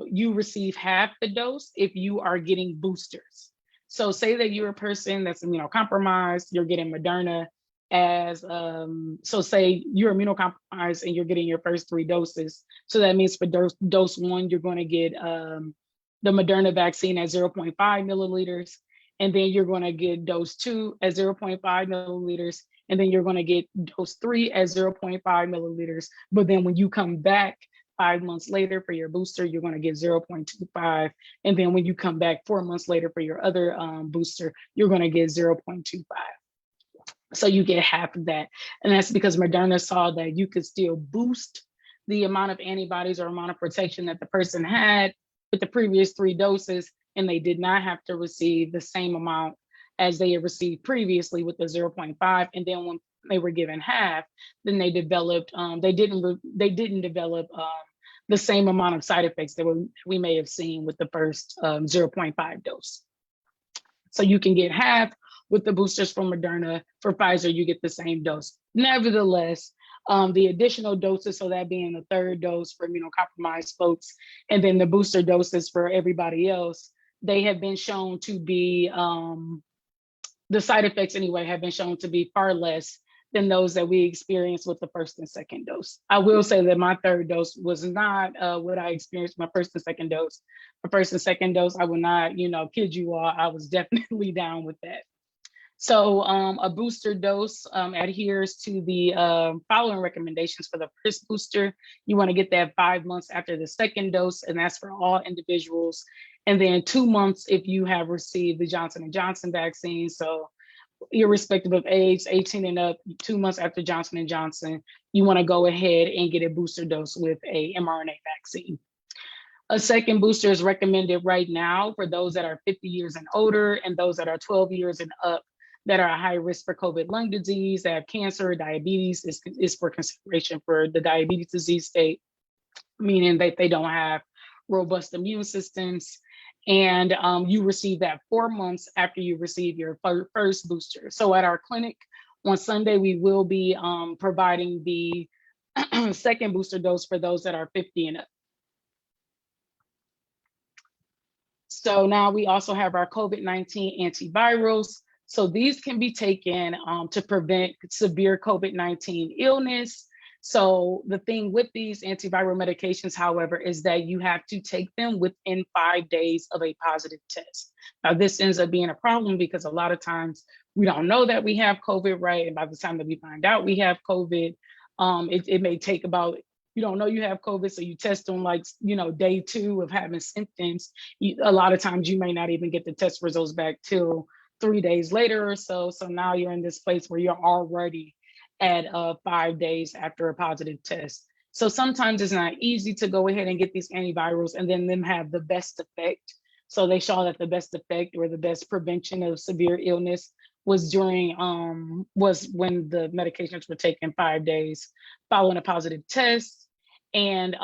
you receive half the dose if you are getting boosters. So say that you're a person that's immunocompromised, you're getting Moderna as, so say you're immunocompromised and you're getting your first 3 doses. So that means for dose 1, you're going to get the Moderna vaccine at 0.5 milliliters. And then you're going to get dose 2 at 0.5 milliliters. And then you're going to get dose 3 at 0.5 milliliters. But then when you come back 5 months later for your booster, you're going to get 0.25. And then when you come back 4 months later for your other booster, you're going to get 0.25. So you get half of that. And that's because Moderna saw that you could still boost the amount of antibodies or amount of protection that the person had with the previous 3 doses, and they did not have to receive the same amount as they had received previously with the 0.5. And then when they were given half, then they developed, they didn't develop the same amount of side effects that we may have seen with the first 0.5 dose. So you can get half with the boosters from Moderna. For Pfizer, you get the same dose. Nevertheless, the additional doses, so that being the third dose for immunocompromised folks, and then the booster doses for everybody else, they have been shown to be the side effects anyway have been shown to be far less than those that we experienced with the first and second dose. I will say that my third dose was not what I experienced my first and second dose. My first and second dose, I will not, kid you all, I was definitely down with that. So a booster dose adheres to the following recommendations for the first booster. You want to get that 5 months after the second dose, and that's for all individuals. And then 2 months if you have received the Johnson & Johnson vaccine. So irrespective of age, 18 and up, 2 months after Johnson & Johnson, you want to go ahead and get a booster dose with a mRNA vaccine. A second booster is recommended right now for those that are 50 years and older and those that are 12 years and up that are at high risk for COVID lung disease, that have cancer, diabetes is for consideration for the diabetes disease state, meaning that they don't have robust immune systems. And you receive that 4 months after you receive your first booster. So at our clinic on Sunday, we will be providing the second booster dose for those that are 50 and up. So now we also have our COVID-19 antivirals. So these can be taken to prevent severe COVID-19 illness. So the thing with these antiviral medications, however, is that you have to take them within 5 days of a positive test. Now, this ends up being a problem because a lot of times we don't know that we have COVID, right? And by the time that we find out we have COVID, it may take about, you don't know you have COVID, so you test on day 2 of having symptoms. A lot of times you may not even get the test results back till 3 days later or so. So now you're in this place where you're already at 5 days after a positive test. So sometimes it's not easy to go ahead and get these antivirals and then them have the best effect. So they show that the best effect or the best prevention of severe illness was was when the medications were taken 5 days following a positive test. And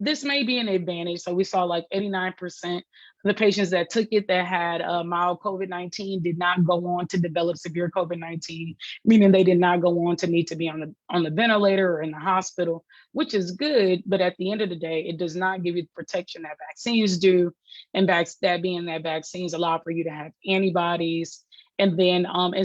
this may be an advantage. So we saw 89% of the patients that took it that had mild COVID-19 did not go on to develop severe COVID-19, meaning they did not go on to need to be on the ventilator or in the hospital, which is good. But at the end of the day, it does not give you the protection that vaccines do. And that being that vaccines allow for you to have antibodies. And then in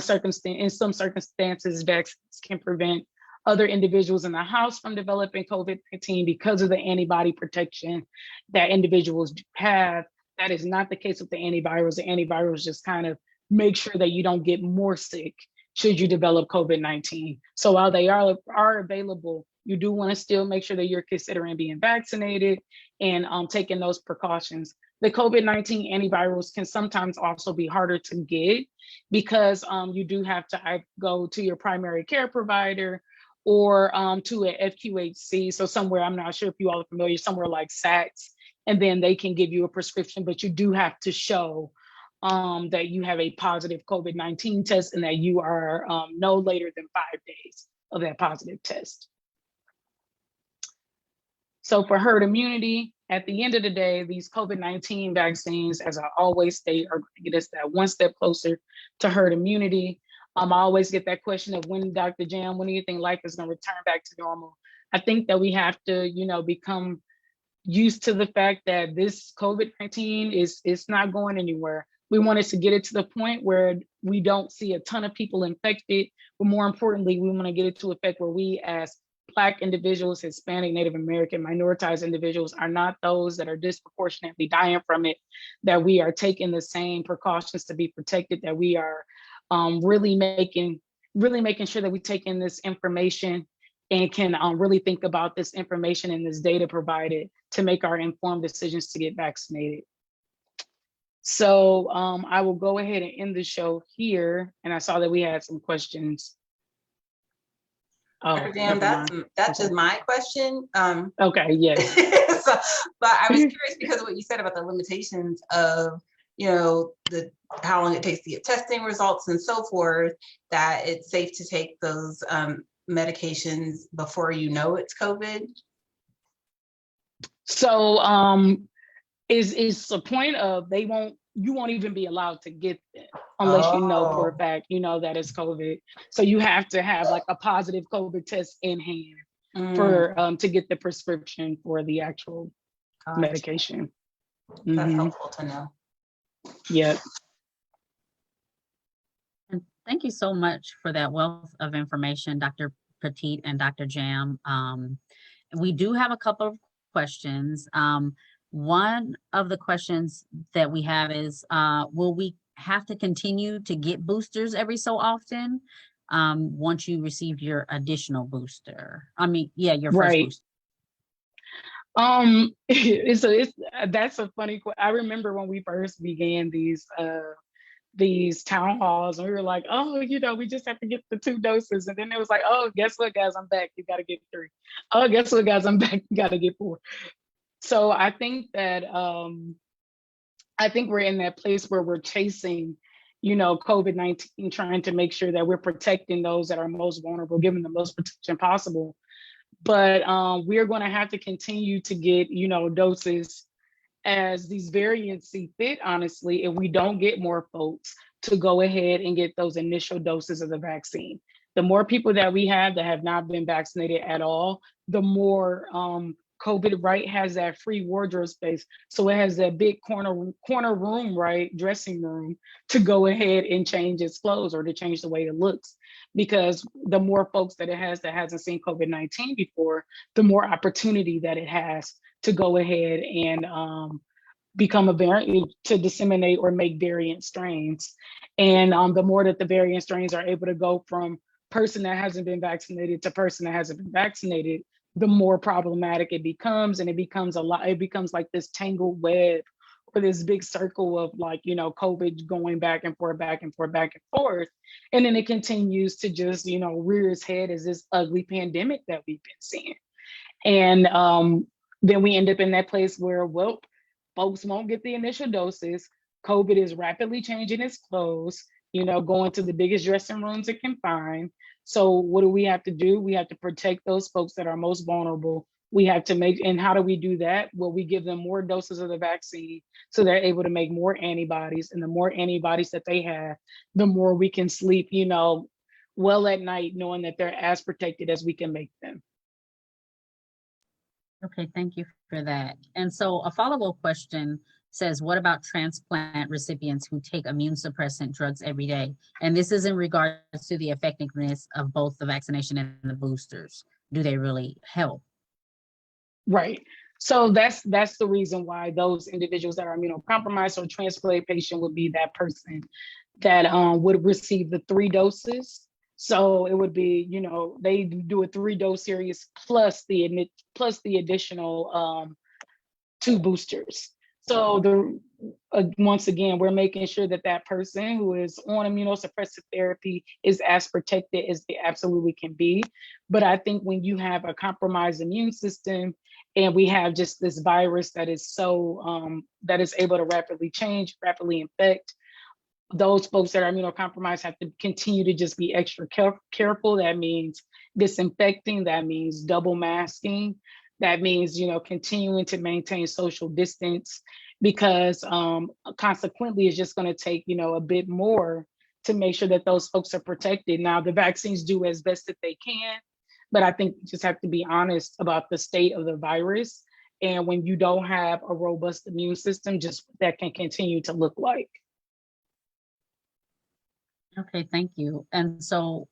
some circumstances, vaccines can prevent other individuals in the house from developing COVID-19 because of the antibody protection that individuals have. That is not the case with the antivirals. The antivirals just kind of make sure that you don't get more sick should you develop COVID-19. So while they are available, you do want to still make sure that you're considering being vaccinated and taking those precautions. The COVID-19 antivirals can sometimes also be harder to get because you do have to go to your primary care provider or to an FQHC. So somewhere, I'm not sure if you all are familiar, somewhere like SACS, and then they can give you a prescription, but you do have to show that you have a positive COVID-19 test and that you are no later than 5 days of that positive test. So for herd immunity, at the end of the day, these COVID-19 vaccines, as I always state, are going to get us that one step closer to herd immunity. I always get that question of when, Dr. Jam, when do you think life is going to return back to normal? I think that we have to, become used to the fact that this COVID-19 is not going anywhere. We want us to get it to the point where we don't see a ton of people infected, but more importantly, we want to get it to a effect where we as Black individuals, Hispanic, Native American, minoritized individuals are not those that are disproportionately dying from it, that we are taking the same precautions to be protected, that we are really making sure that we take in this information and can really think about this information and this data provided to make our informed decisions to get vaccinated. So I will go ahead and end the show here. And I saw that we had some questions. Dr. Jam, that's just my question. Okay, yes. But I was curious because of what you said about the limitations of, how long it takes to get testing results and so forth, that it's safe to take those medications before it's COVID. So is the point of you won't even be allowed to get them unless you know for a fact, that it's COVID. So you have to have a positive COVID test in hand for to get the prescription for the actual medication. That's helpful to know. Yep. Thank you so much for that wealth of information, Dr. Petit and Dr. Jam. We do have a couple of questions. One of the questions that we have is, will we have to continue to get boosters every so often once you receive your additional booster? I mean, yeah, your first Right. booster. That's a funny question. I remember when we first began these town halls, and we were like, oh, we just have to get the 2 doses. And then it was like, oh, guess what, guys, I'm back. You got to get 3. Oh, guess what, guys, I'm back. You got to get 4. So I think that we're in that place where we're chasing, COVID-19, trying to make sure that we're protecting those that are most vulnerable, giving the most protection possible. But we're going to have to continue to get, doses as these variants see fit, honestly, if we don't get more folks to go ahead and get those initial doses of the vaccine. The more people that we have that have not been vaccinated at all, the more COVID, right, has that free wardrobe space. So it has that big corner room, right, dressing room, to go ahead and change its clothes or to change the way it looks. Because the more folks that it has that hasn't seen COVID-19 before, the more opportunity that it has to go ahead and become a variant, to disseminate or make variant strains. And the more that the variant strains are able to go from person that hasn't been vaccinated to person that hasn't been vaccinated, the more problematic it becomes. And it becomes like this tangled web, or this big circle of like, COVID going back and forth, back and forth, back and forth. And then it continues to just, rear its head as this ugly pandemic that we've been seeing. And then we end up in that place where, well, folks won't get the initial doses. COVID is rapidly changing its clothes, going to the biggest dressing rooms it can find. So what do we have to do? We have to protect those folks that are most vulnerable. We have to and how do we do that? Well, we give them more doses of the vaccine so they're able to make more antibodies. And the more antibodies that they have, the more we can sleep, well at night, knowing that they're as protected as we can make them. Okay, thank you for that. And so a follow-up question says, what about transplant recipients who take immune suppressant drugs every day? And this is in regards to the effectiveness of both the vaccination and the boosters. Do they really help? Right. So that's the reason why those individuals that are immunocompromised, or transplant patient, would be that person that would receive the 3 doses. So it would be, they do a 3-dose series plus the additional 2 boosters. So once again, we're making sure that that person who is on immunosuppressive therapy is as protected as they absolutely can be. But I think when you have a compromised immune system, and we have just this virus that is so that is able to rapidly change, rapidly infect, those folks that are immunocompromised have to continue to just be extra careful. That means disinfecting, that means double masking, that means, continuing to maintain social distance, because consequently, it's just going to take, a bit more to make sure that those folks are protected. Now, the vaccines do as best that they can, but I think you just have to be honest about the state of the virus. And when you don't have a robust immune system, just that can continue to look like. Okay, thank you. And so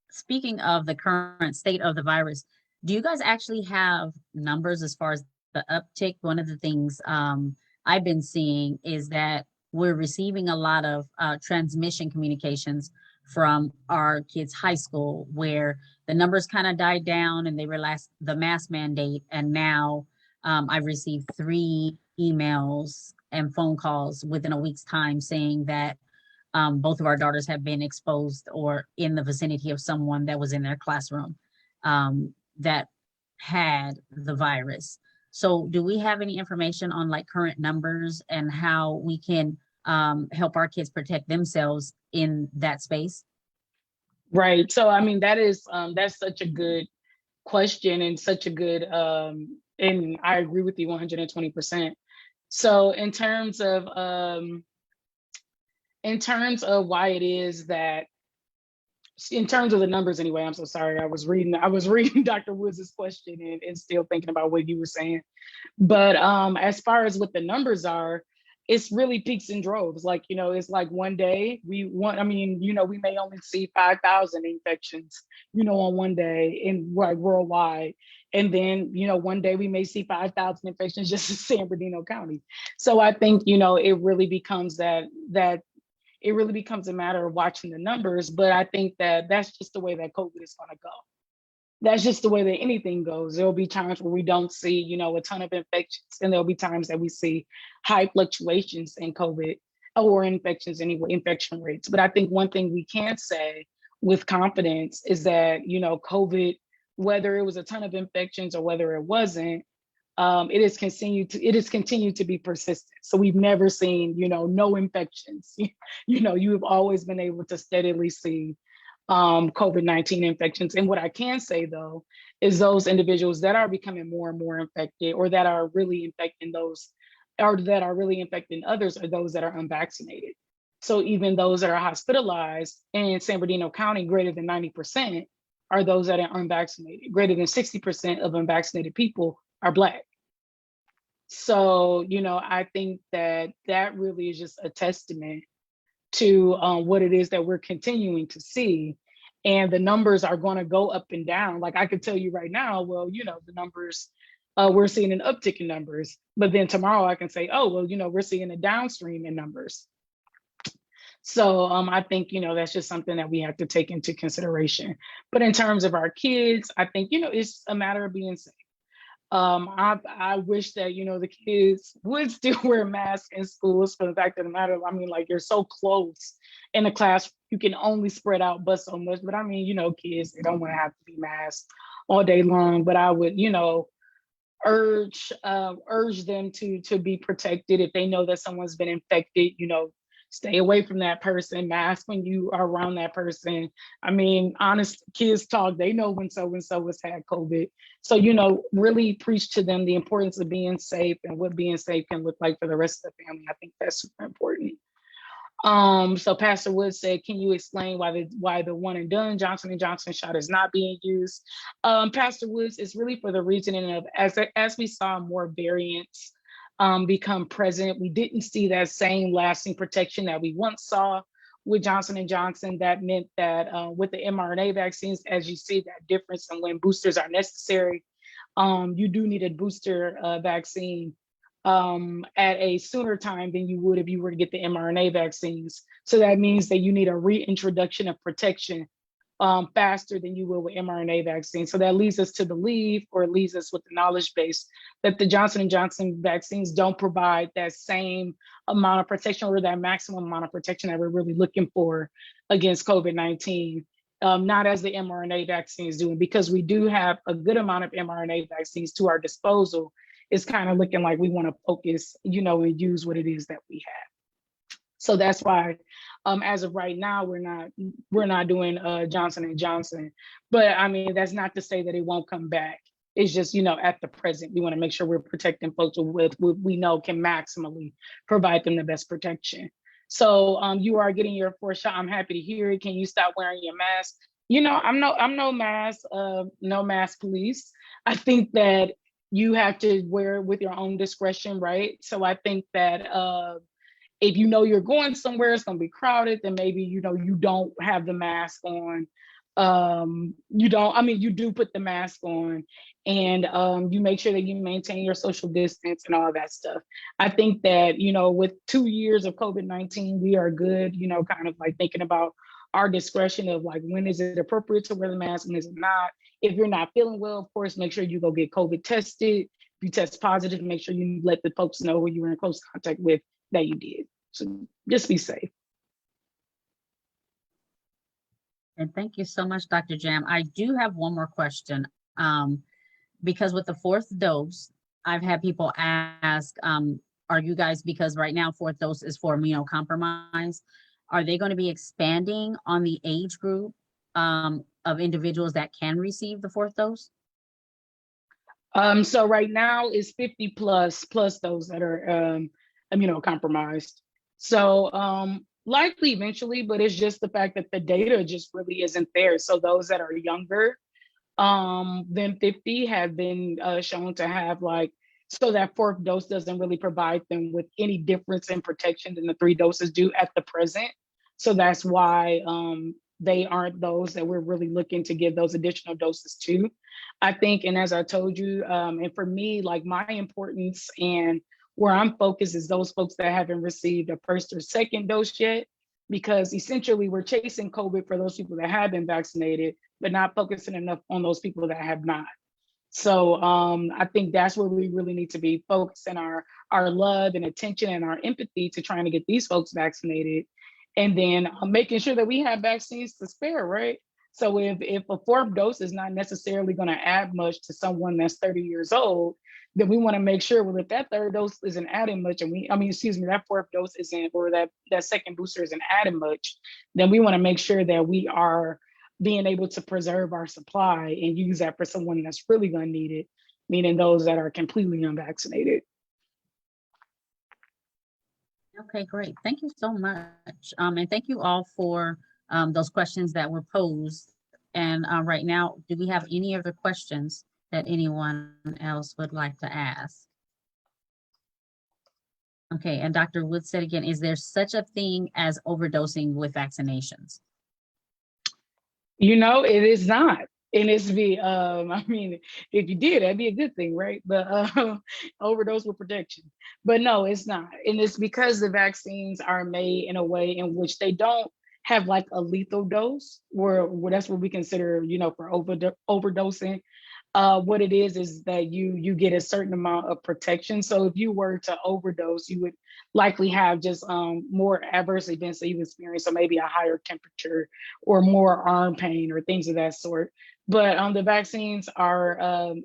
speaking of the current state of the virus, do you guys actually have numbers as far as the uptick? One of the things I've been seeing is that we're receiving a lot of transmission communications from our kids' high school, where the numbers kind of died down and they relaxed the mask mandate. And now I've received 3 emails and phone calls within a week's time saying that both of our daughters have been exposed or in the vicinity of someone that was in their classroom that had the virus. So do we have any information on like current numbers and how we can help our kids protect themselves in that space? Right. So, I mean, that's such a good question, and such a good, and I agree with you 120%. So in terms of why it is that, in terms of the numbers anyway, I'm so sorry. I was reading Dr. Woods' question and still thinking about what you were saying. But as far as what the numbers are, it's really peaks and droves. Like, it's like one day we may only see 5,000 infections, on one day in like worldwide. And then, one day we may see 5,000 infections just in San Bernardino County. So I think, it really becomes it really becomes a matter of watching the numbers. But I think that that's just the way that COVID is going to go. That's just the way that anything goes. There'll be times where we don't see, a ton of infections, and there'll be times that we see high fluctuations in COVID or infections anyway, infection rates. But I think one thing we can say with confidence is that, COVID, whether it was a ton of infections or whether it wasn't, it has continued to be persistent. So we've never seen, no infections. You've always been able to steadily see COVID-19 infections. And what I can say though, is those individuals that are becoming more and more infected, or that are really infecting others, are those that are unvaccinated. So even those that are hospitalized in San Bernardino County, greater than 90% are those that are unvaccinated. Greater than 60% of unvaccinated people are Black. So, I think that really is just a testament to what it is that we're continuing to see. And the numbers are going to go up and down. Like I could tell you right now, well, the numbers, we're seeing an uptick in numbers. But then tomorrow I can say, oh, well, we're seeing a downstream in numbers. So I think, that's just something that we have to take into consideration. But in terms of our kids, I think, it's a matter of being safe. I wish that, the kids would still wear masks in schools, for the fact of the matter. I mean, like, you're so close in the class, you can only spread out but so much. But I mean, kids, they don't want to have to be masked all day long. But I would, urge them to be protected. If they know that someone's been infected, stay away from that person, mask when you are around that person. I mean, honest, kids talk, they know when so-and-so has had COVID. So, really preach to them the importance of being safe and what being safe can look like for the rest of the family. I think that's super important. So Pastor Woods said, can you explain why the one and done Johnson & Johnson shot is not being used? Pastor Woods, is really for the reasoning of, as we saw more variants become present, we didn't see that same lasting protection that we once saw with Johnson & Johnson. That meant that with the mRNA vaccines, as you see that difference in when boosters are necessary, you do need a booster vaccine at a sooner time than you would if you were to get the mRNA vaccines. So that means that you need a reintroduction of protection faster than you will with mRNA vaccines. So that leads us to believe, or leads us with the knowledge base, that the Johnson & Johnson vaccines don't provide that same amount of protection, or that maximum amount of protection that we're really looking for against COVID-19. Not as the mRNA vaccines do. And because we do have a good amount of mRNA vaccines to our disposal, it's kind of looking like we want to focus, and use what it is that we have. So that's why, as of right now, we're not doing Johnson & Johnson. But I mean, that's not to say that it won't come back. It's just, at the present, we want to make sure we're protecting folks with what we know can maximally provide them the best protection. So you are getting your 4th shot. I'm happy to hear it. Can you stop wearing your mask? I'm no mask police. I think that you have to wear it with your own discretion, right? So I think that if you're going somewhere, it's going to be crowded, then maybe, you don't have the mask on. You do put the mask on, and you make sure that you maintain your social distance and all that stuff. I think that, with 2 years of COVID-19, we are good, kind of like thinking about our discretion of like, when is it appropriate to wear the mask, when is it not? If you're not feeling well, of course, make sure you go get COVID tested. If you test positive, make sure you let the folks know who you were in close contact with that you did. So just be safe. And thank you so much, Dr. Jam. I do have one more question. Because with the 4th dose, I've had people ask, are you guys, because right now 4th dose is for immunocompromised, are they going to be expanding on the age group of individuals that can receive the 4th dose? So right now it's 50 plus those that are immunocompromised. So likely eventually, but it's just the fact that the data just really isn't there. So those that are younger than 50 have been shown to have like So that fourth dose doesn't really provide them with any difference in protection than the 3 doses do at the present. So that's why they aren't those that we're really looking to give those additional doses to. I think, and as I told you, and for me, like my importance and where I'm focused is those folks that haven't received a first or second dose yet, because essentially we're chasing COVID for those people that have been vaccinated, but not focusing enough on those people that have not. So I think that's where we really need to be focusing our love and attention and our empathy to trying to get these folks vaccinated, and then making sure that we have vaccines to spare, right? So if a fourth dose is not necessarily going to add much to someone that's 30 years old, then we want to make sure, well, if that third dose isn't adding much, and that fourth dose isn't, or that second booster isn't adding much, then we want to make sure that we are being able to preserve our supply and use that for someone that's really going to need it, meaning those that are completely unvaccinated. Okay, great. Thank you so much. And thank you all for those questions that were posed. And right now, do we have any other questions that anyone else would like to ask? Okay, and Dr. Wood said again, is there such a thing as overdosing with vaccinations? It is not. And it's if you did, that'd be a good thing, right? But overdose with protection. But no, it's not. And it's because the vaccines are made in a way in which they don't have like a lethal dose, where that's what we consider, for overdosing. What it is that you get a certain amount of protection. So if you were to overdose, you would likely have just more adverse events that you experience, so maybe a higher temperature or more arm pain or things of that sort. But the vaccines are,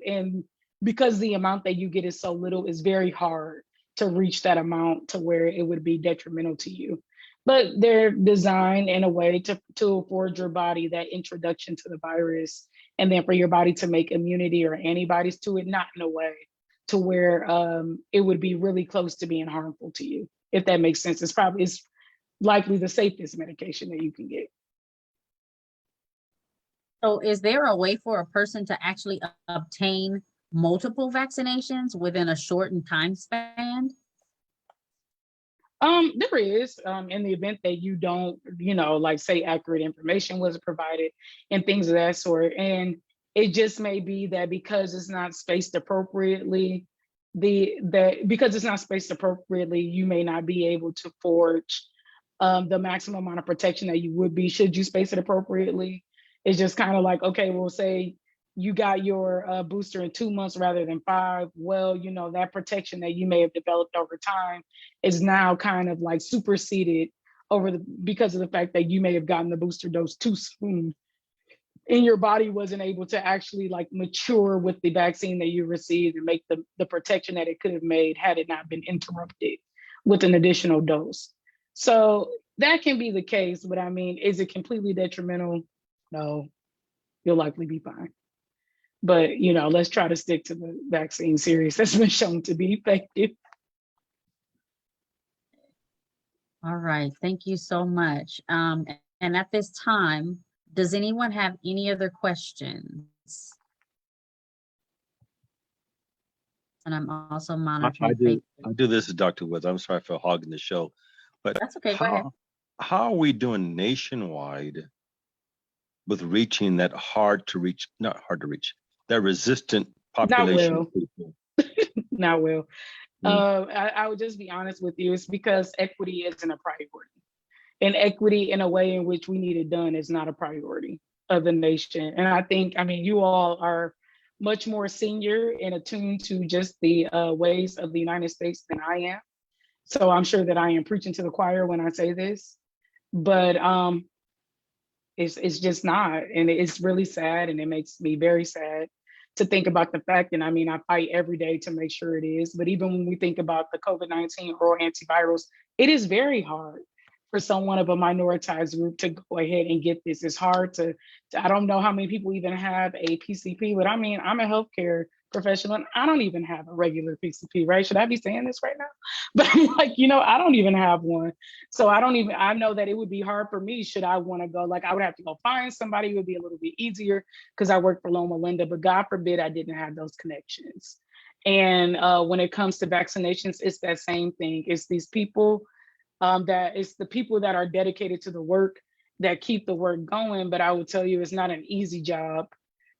and because the amount that you get is so little, it's very hard to reach that amount to where it would be detrimental to you. But they're designed in a way to afford your body that introduction to the virus, and then for your body to make immunity or antibodies to it, not in a way to where it would be really close to being harmful to you, if that makes sense. It's likely the safest medication that you can get. So is there a way for a person to actually obtain multiple vaccinations within a shortened time span? There is, in the event that you don't, like say accurate information wasn't provided and things of that sort. And it just may be that because it's not spaced appropriately, you may not be able to forge the maximum amount of protection that you would be should you space it appropriately. It's just kind of like, okay, we'll say you got your booster in 2 months rather than 5. Well, that protection that you may have developed over time is now kind of like superseded because of the fact that you may have gotten the booster dose too soon, and your body wasn't able to actually like mature with the vaccine that you received and make the protection that it could have made had it not been interrupted with an additional dose. So that can be the case, but is it completely detrimental? No, you'll likely be fine. But, let's try to stick to the vaccine series that's been shown to be effective. All right, thank you so much. And at this time, does anyone have any other questions? And I'm also monitoring. I do this as Dr. Woods. I'm sorry for hogging the show, but That's okay, go ahead. How are we doing nationwide with reaching that that resistant population of people? Not well. I would just be honest with you. It's because equity isn't a priority. And equity in a way in which we need it done is not a priority of the nation. And I think, you all are much more senior and attuned to just the ways of the United States than I am. So I'm sure that I am preaching to the choir when I say this, but it's just not. And it's really sad, and it makes me very sad to think about the fact, and I fight every day to make sure it is, but even when we think about the COVID-19 oral antivirals, it is very hard for someone of a minoritized group to go ahead and get this. It's hard to I don't know how many people even have a PCP, but I'm a healthcare professional and I don't even have a regular PCP, right? Should I be saying this right now? But I don't even have one. So I know that it would be hard for me should I want to go, I would have to go find somebody. It would be a little bit easier because I work for Loma Linda, but God forbid I didn't have those connections. And when it comes to vaccinations, it's that same thing. It's these people that it's the people that are dedicated to the work that keep the work going. But I will tell you, it's not an easy job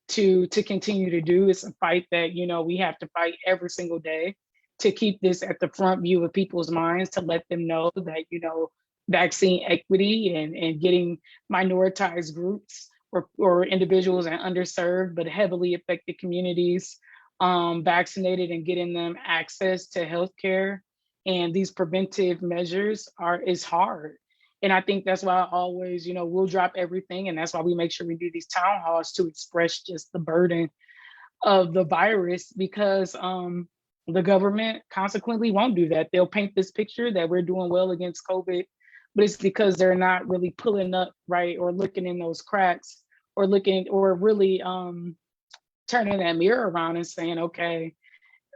to continue to do. It's a fight that, you know, we have to fight every single day to keep this at the front view of people's minds, to let them know that, you know, vaccine equity and getting minoritized groups or individuals and underserved but heavily affected communities vaccinated and getting them access to healthcare and these preventive measures is hard. And I think that's why I always, you know, we'll drop everything. And that's why we make sure we do these town halls to express just the burden of the virus, because the government consequently won't do that. They'll paint this picture that we're doing well against COVID, but it's because they're not really pulling up, right, or looking in those cracks, or looking, or really turning that mirror around and saying, okay,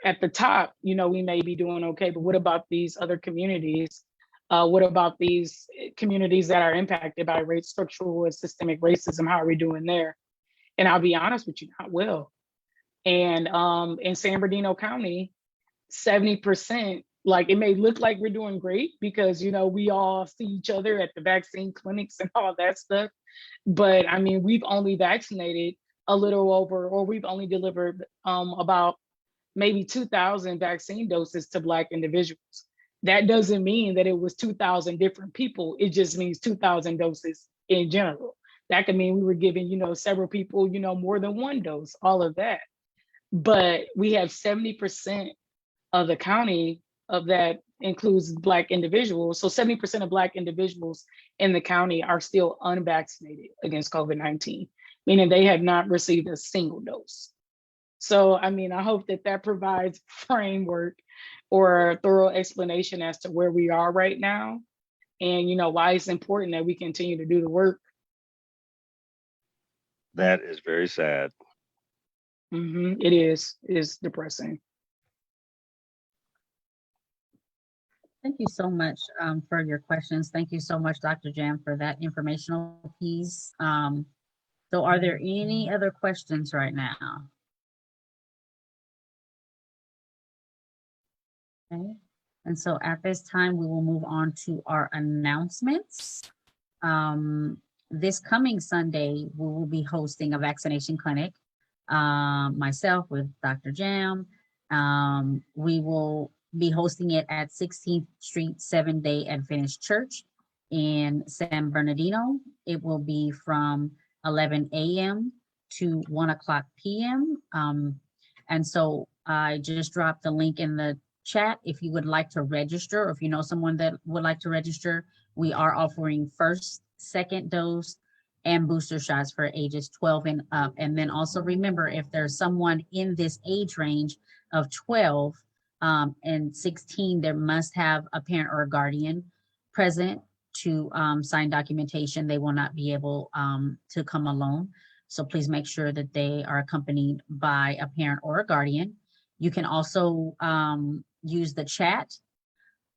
at the top, you know, we may be doing okay, but what about these other communities? What about these communities that are impacted by race, structural and systemic racism? How are we doing there? And I'll be honest with you, not well. And in San Bernardino County, 70%, like, it may look like we're doing great because, you know, we all see each other at the vaccine clinics and all that stuff. But I mean, we've only vaccinated a little over, or we've only delivered about maybe 2,000 vaccine doses to Black individuals. That doesn't mean that it was 2,000 different people. It just means 2,000 doses in general. That could mean we were giving, you know, several people, you know, more than one dose, all of that. But we have 70% of the county of that includes Black individuals. So 70% of Black individuals in the county are still unvaccinated against COVID-19, meaning they have not received a single dose. So, I mean, I hope that that provides framework or a thorough explanation as to where we are right now and, you know, why it's important that we continue to do the work. That is very sad. It is depressing. Thank you so much for your questions. Thank you so much, Dr. Jam, for that informational piece. So are there any other questions right now? Okay. And so at this time, we will move on to our announcements. This coming Sunday, we will be hosting a vaccination clinic. Myself with Dr. Jam. We will be hosting it at 16th Street Seventh-day Adventist Church in San Bernardino. It will be from 11 a.m. to 1 o'clock p.m. And so I just dropped the link in the chat if you would like to register, or if you know someone that would like to register. We are offering first, second dose, and booster shots for ages 12 and up. And then also remember, if there's someone in this age range of 12 and 16, there must have a parent or a guardian present to sign documentation. They will not be able to come alone. So please make sure that they are accompanied by a parent or a guardian. You can also use the chat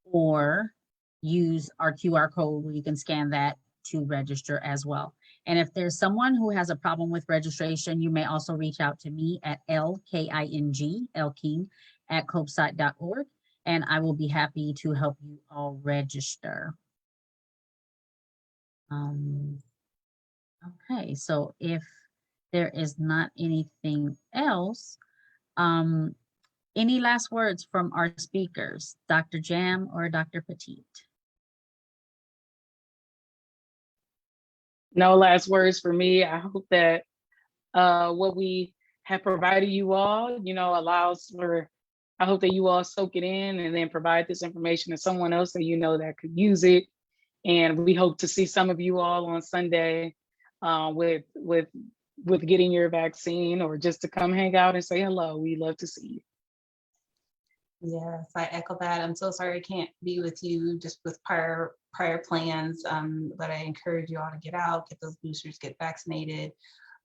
or use our QR code where you can scan that to register as well. And if there's someone who has a problem with registration, you may also reach out to me at LKING, at copesci.org, and I will be happy to help you all register. Okay, so if there is not anything else, any last words from our speakers, Dr. Jam or Dr. Petit? No last words for me. I hope that what we have provided you all, you know, allows for, I hope that you all soak it in and then provide this information to someone else that you know that could use it. And we hope to see some of you all on Sunday with getting your vaccine, or just to come hang out and say hello. We love to see you. Yes, I echo that. I'm so sorry I can't be with you just with prior plans, but I encourage you all to get out, get those boosters, get vaccinated.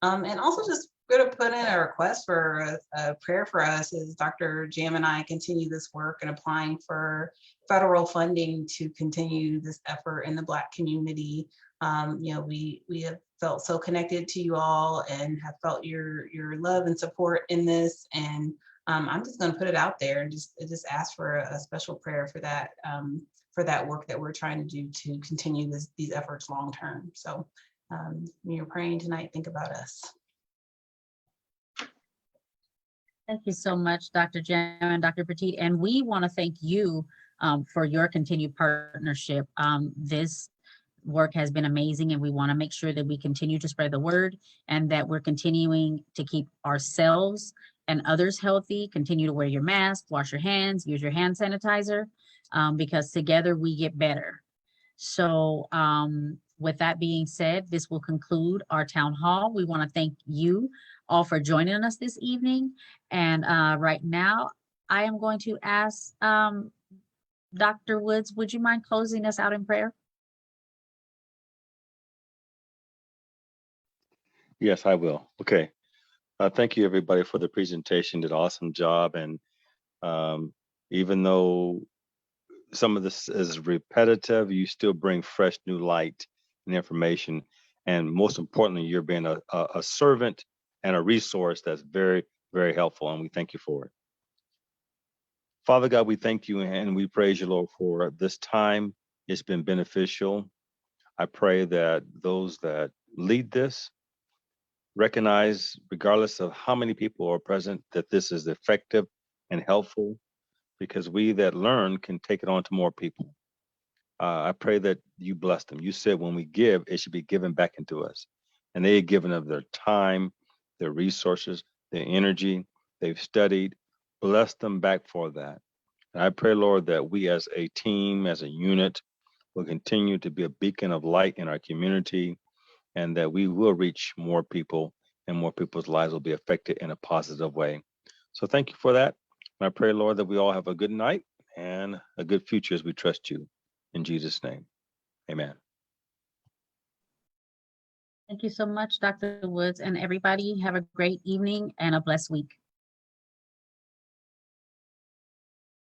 And also just going to put in a request for a prayer for us as Dr. Jam and I continue this work and applying for federal funding to continue this effort in the Black community. You know, we have felt so connected to you all and have felt your love and support in this. And I'm just going to put it out there and just ask for a special prayer for that work that we're trying to do to continue these efforts long term. So when you're praying tonight, think about us. Thank you so much, Dr. Jam and Dr. Petit. And we want to thank you for your continued partnership. This work has been amazing, and we want to make sure that we continue to spread the word and that we're continuing to keep ourselves and others healthy. Continue to wear your mask, wash your hands, use your hand sanitizer, because together we get better. So with that being said, this will conclude our town hall. We want to thank you all for joining us this evening. And right now, I am going to ask Dr. Woods, would you mind closing us out in prayer? Yes, I will. Okay. Thank you, everybody, for the presentation. Did an awesome job. And even though some of this is repetitive, you still bring fresh new light and information. And most importantly, you're being a servant and a resource that's very, very helpful. And we thank you for it. Father God, we thank you and we praise you, Lord, for this time. It's been beneficial. I pray that those that lead this recognize, regardless of how many people are present, that this is effective and helpful, because we that learn can take it on to more people. I pray that you bless them. You said when we give, it should be given back into us. And they have given of their time, their resources, their energy. They've studied. Bless them back for that. And I pray, Lord, that we as a team, as a unit, will continue to be a beacon of light in our community, and that we will reach more people and more people's lives will be affected in a positive way. So thank you for that. And I pray, Lord, that we all have a good night and a good future as we trust you. In Jesus' name, amen. Thank you so much, Dr. Woods, and everybody have a great evening and a blessed week.